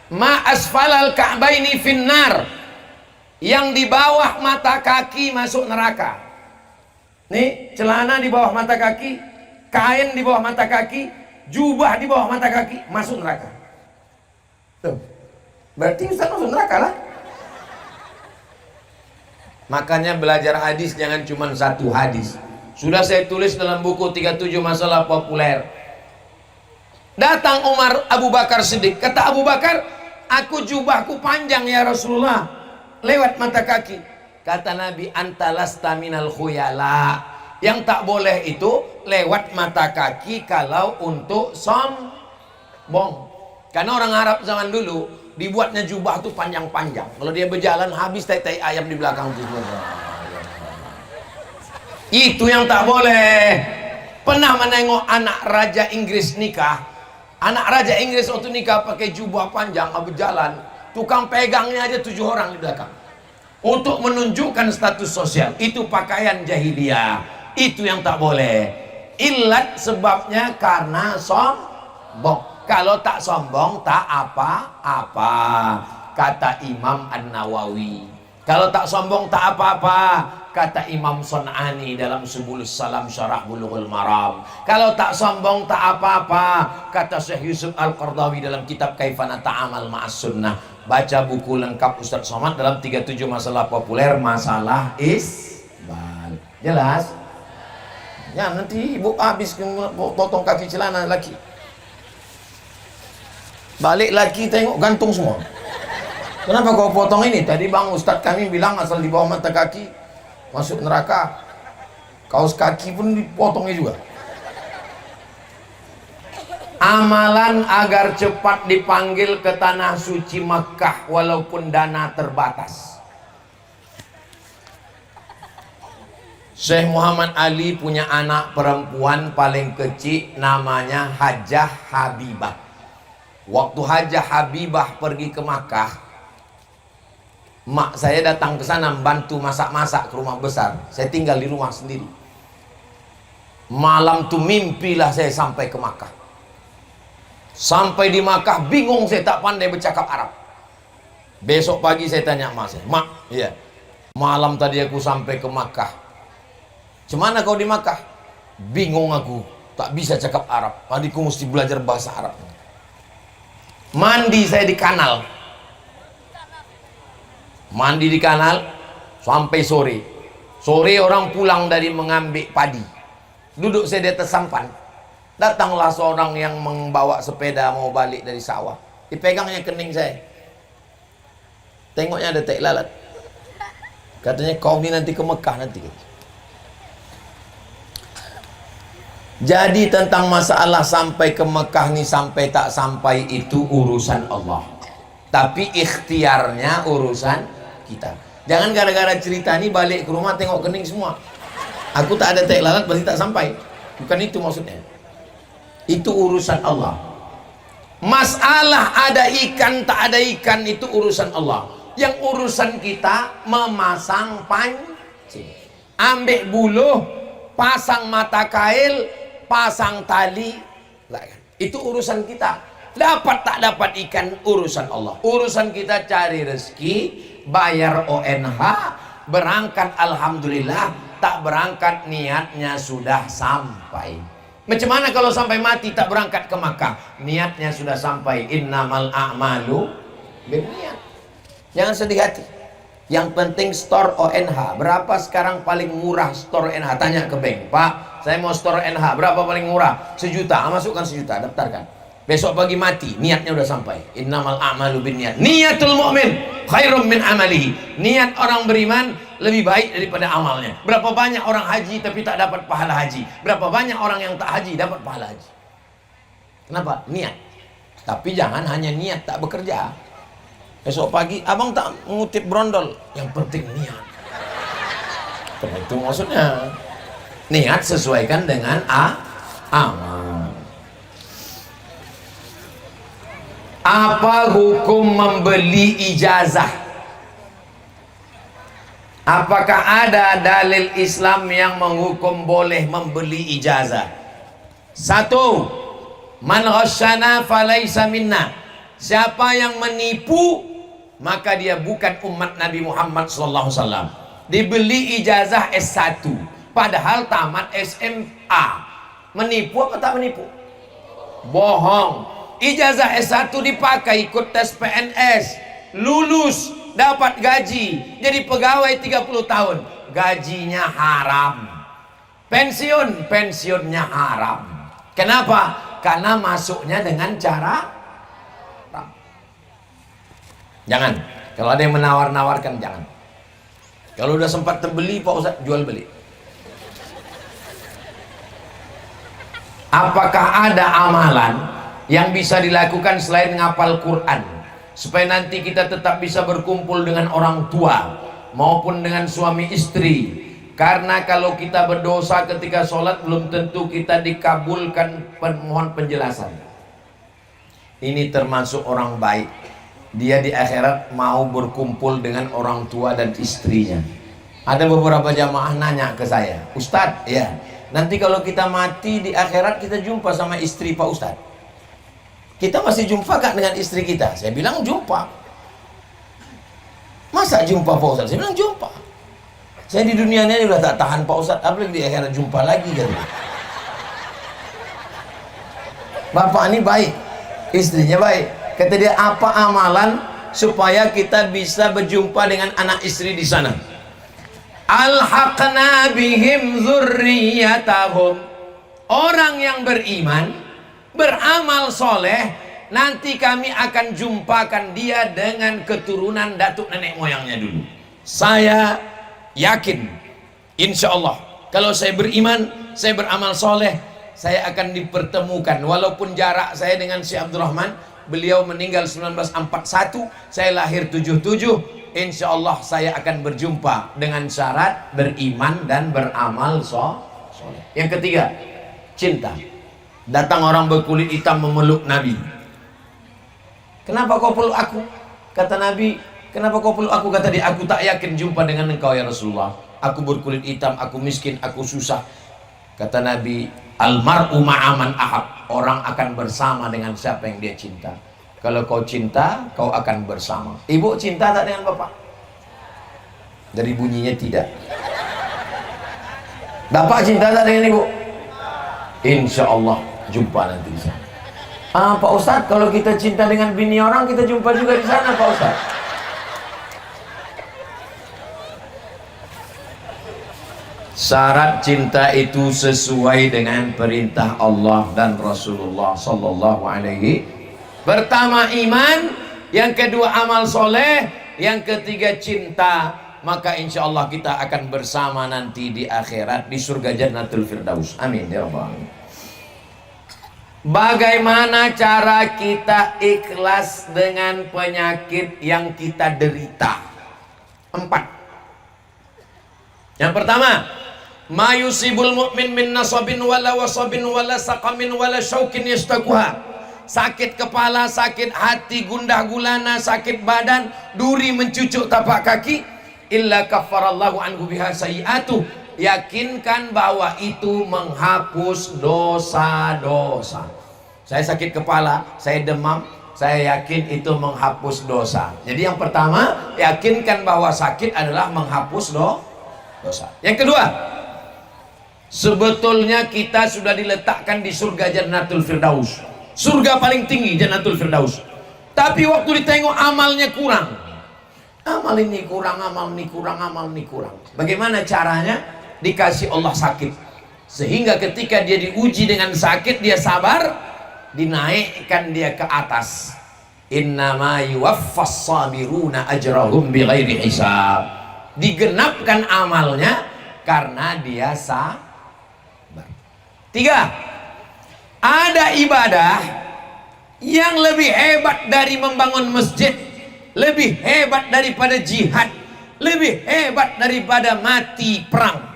ma asfalal ka'baini finnar, yang di bawah mata kaki masuk neraka. Nih celana di bawah mata kaki, kain di bawah mata kaki, jubah di bawah mata kaki, masuk neraka. Tuh. Berarti Ustaz masuk neraka lah. Makanya belajar hadis jangan cuma 1 hadis. Sudah saya tulis dalam buku 37 masalah populer. Datang Umar Abu Bakar Siddiq. Kata Abu Bakar, aku jubahku panjang ya Rasulullah. lewat mata kaki. Kata Nabi, antalasta minal khuyala. Yang tak boleh itu lewat mata kaki kalau untuk sombong. Karena orang Arab zaman dulu dibuatnya jubah tuh panjang-panjang. Kalau dia berjalan habis tai-tai ayam di belakang itu. Itu yang tak boleh. Pernah menengok anak raja Inggris nikah. Anak raja Inggris waktu nikah pakai jubah panjang berjalan. Tukang pegangnya aja 7 orang di belakang. Untuk menunjukkan status sosial. Itu pakaian jahiliyah. Itu yang tak boleh. Ilat sebabnya karena sombong. Kalau tak sombong tak apa-apa, kata Imam An-Nawawi. Kalau tak sombong tak apa-apa, kata Imam Sun'ani dalam Subulus Salam Syarah Bulughul Maram. Kalau tak sombong tak apa-apa, kata Syekh Yusuf Al-Qardawi dalam kitab Kaifana Ta'amal Ma'as Sunnah. Baca buku lengkap Ustadz Somad dalam 37 masalah populer, masalah isbal. Jelas? Ya, nanti ibu habis potong kaki celana laki. Balik lagi tengok gantung semua. Kenapa kau potong ini? Tadi bang Ustadz kami bilang asal di bawah mata kaki masuk neraka. Kaos kaki pun dipotongnya juga. Amalan agar cepat dipanggil ke tanah suci Makkah walaupun dana terbatas. Syekh Muhammad Ali punya anak perempuan paling kecil namanya Hajah Habibah. Waktu Hajah Habibah pergi ke Makkah, mak saya datang ke sana bantu masak-masak ke rumah besar. Saya tinggal di rumah sendiri. Malam tuh mimpilah saya sampai ke Makkah. Sampai di Makkah bingung, saya tak pandai bercakap Arab. Besok pagi saya tanya mak saya, mak, iya, malam tadi aku sampai ke Makkah. Cemana kau di Makkah? Bingung aku, tak bisa cakap Arab. Adikku mesti belajar bahasa Arab. Mandi saya di kanal. Mandi di kanal sampai sore. Sore orang pulang dari mengambil padi. Duduk saya di atas sampan. Datanglah seorang yang membawa sepeda mau balik dari sawah. Dipegangnya kening saya. Tengoknya ada tai lalat. Katanya kau ini nanti ke Mekah nanti. Jadi tentang masalah sampai ke Mekah nih sampai tak sampai itu urusan Allah. Tapi ikhtiarnya urusan kita. Jangan gara-gara cerita ini balik ke rumah tengok kening semua. Aku tak ada tai lalat berarti tak sampai. Bukan itu maksudnya. Itu urusan Allah. Masalah ada ikan tak ada ikan itu urusan Allah. Yang urusan kita memasang pancing. Ambil buluh, pasang mata kail, pasang tali, itu urusan kita. Dapat tak dapat ikan urusan Allah. Urusan kita cari rezeki, bayar ONH, berangkat alhamdulillah, tak berangkat niatnya sudah sampai. Macam mana kalau sampai mati tak berangkat ke Makkah? Niatnya sudah sampai. Innamal a'malu binniyat. Jangan sedih hati. Yang penting store ONH. Berapa sekarang paling murah store ONH? Tanya ke bank, Pak, saya mau store ONH, berapa paling murah? 1 juta, masukkan 1 juta, daftarkan. Besok pagi mati, niatnya udah sampai. Innamal a'malu binniyat. Niyatul mu'min khairum min amalihi. Niat orang beriman lebih baik daripada amalnya. Berapa banyak orang haji tapi tak dapat pahala haji. Berapa banyak orang yang tak haji dapat pahala haji. Kenapa? Niat. Tapi jangan hanya niat, tak bekerja. Besok pagi abang tak mengutip brondol, yang penting niat. Itu maksudnya. Niat sesuaikan dengan amal. Apa hukum membeli ijazah? Apakah ada dalil Islam yang menghukum boleh membeli ijazah? 1. Man ghasyana falaysa minna. Siapa yang menipu maka dia bukan umat Nabi Muhammad SAW. Dibeli ijazah S1 padahal tamat SMA. Menipu apa tak menipu? Bohong. Ijazah S1 dipakai ikut tes PNS, lulus, dapat gaji, jadi pegawai 30 tahun, gajinya haram. Pensiun, pensiunnya haram. Kenapa? Karena masuknya dengan cara haram. Jangan. Kalau ada yang menawar-nawarkan jangan. Kalau udah sempat terbeli Pak Ustaz, jual beli. Apakah ada amalan yang bisa dilakukan selain ngapal Quran supaya nanti kita tetap bisa berkumpul dengan orang tua maupun dengan suami istri? Karena kalau kita berdosa ketika sholat belum tentu kita dikabulkan. Mohon penjelasan. Ini termasuk orang baik, dia di akhirat mau berkumpul dengan orang tua dan istrinya. Ada beberapa jamaah nanya ke saya, Ustadz, ya nanti kalau kita mati di akhirat kita jumpa sama istri Pak Ustadz, kita masih jumpa gak dengan istri kita? Saya bilang jumpa. Masa jumpa Pak Ustadz? Saya bilang jumpa. Saya di dunia ini udah tak tahan Pak Ustadz, apalagi di akhirat jumpa lagi kan. Bapak ini baik, istrinya baik. Kata dia, apa amalan supaya kita bisa berjumpa dengan anak istri di sana? Alhaqna bihim dzurriyyatahum. Orang yang beriman, beramal soleh, nanti kami akan jumpakan dia dengan keturunan datuk nenek moyangnya dulu. Saya yakin, insya Allah, kalau saya beriman, saya beramal soleh, saya akan dipertemukan. Walaupun jarak saya dengan Syekh Abdurrahman, beliau meninggal 1941, saya lahir 77. Insya Allah saya akan berjumpa dengan syarat beriman dan beramal soleh. Yang ketiga, cinta. Datang orang berkulit hitam memeluk Nabi. Kenapa kau peluk aku? Kata Nabi, kenapa kau peluk aku? Kata dia, aku tak yakin jumpa dengan engkau ya Rasulullah. Aku berkulit hitam, aku miskin, aku susah. Kata Nabi, almar'u ma'aman ahab. Orang akan bersama dengan siapa yang dia cinta. Kalau kau cinta, kau akan bersama. Ibu cinta tak dengan bapak? Dari bunyinya tidak. Bapak cinta tak dengan ibu? Insya Allah jumpa nanti di sana. Pak Ustadz, kalau kita cinta dengan bini orang, kita jumpa juga di sana Pak Ustadz. Syarat cinta itu sesuai dengan perintah Allah dan Rasulullah Sallallahu Alaihi. Pertama iman, yang kedua amal soleh, yang ketiga cinta. Maka insya Allah kita akan bersama nanti di akhirat di surga Jannatul Firdaus. Amin ya Rabbal alamin. Bagaimana cara kita ikhlas dengan penyakit yang kita derita? 4. Yang pertama, ma yusibul mu'min min nasabin wala wasabin wala saqamin wala syaukin yastaquha. Sakit kepala, sakit hati, gundah gulana, sakit badan, duri mencucuk tapak kaki, illa kaffarallahu anhu biha sayi'atuh. Yakinkan bahwa itu menghapus dosa-dosa. Saya sakit kepala, saya demam, saya yakin itu menghapus dosa. Jadi yang pertama, yakinkan bahwa sakit adalah menghapus dosa. Yang kedua, sebetulnya kita sudah diletakkan di surga Jannatul Firdaus. Surga paling tinggi Jannatul Firdaus. Tapi waktu ditengok amalnya kurang. Amal ini kurang, amal ini kurang, amal ini kurang. Bagaimana caranya? Dikasih Allah sakit. Sehingga ketika dia diuji dengan sakit, dia sabar, dinaikkan dia ke atas. Innama yuwaffas sabiruna ajrahum bighairi hisab. Digenapkan amalnya karena dia sabar. 3. Ada ibadah yang lebih hebat dari membangun masjid, lebih hebat daripada jihad, lebih hebat daripada mati perang.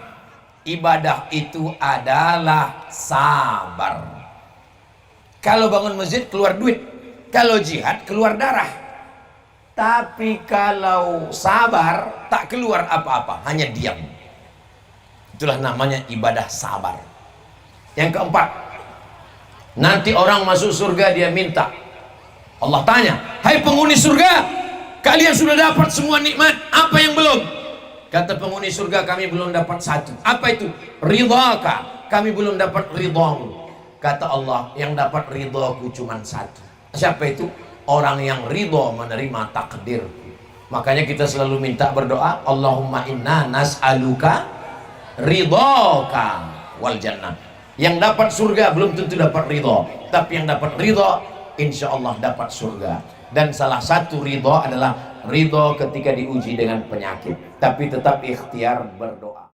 Ibadah itu adalah sabar. Kalau bangun masjid keluar duit, kalau jihad keluar darah. Tapi kalau sabar tak keluar apa-apa, hanya diam. Itulah namanya ibadah sabar. Yang keempat, nanti orang masuk surga dia minta. Allah tanya, hai penghuni surga, kalian sudah dapat semua nikmat, apa yang belum? Kata penghuni surga, kami belum dapat satu. Apa itu? Ridhaka, kami belum dapat ridhamu. Kata Allah, yang dapat ridhaku cuma satu. Siapa itu? Orang yang ridha menerima takdir. Makanya kita selalu minta berdoa, Allahumma inna nas'aluka ridhaka wal jannah. Yang dapat surga belum tentu dapat ridha, tapi yang dapat ridha insya Allah dapat surga. Dan salah satu ridha adalah ridho ketika diuji dengan penyakit, tapi tetap ikhtiar berdoa.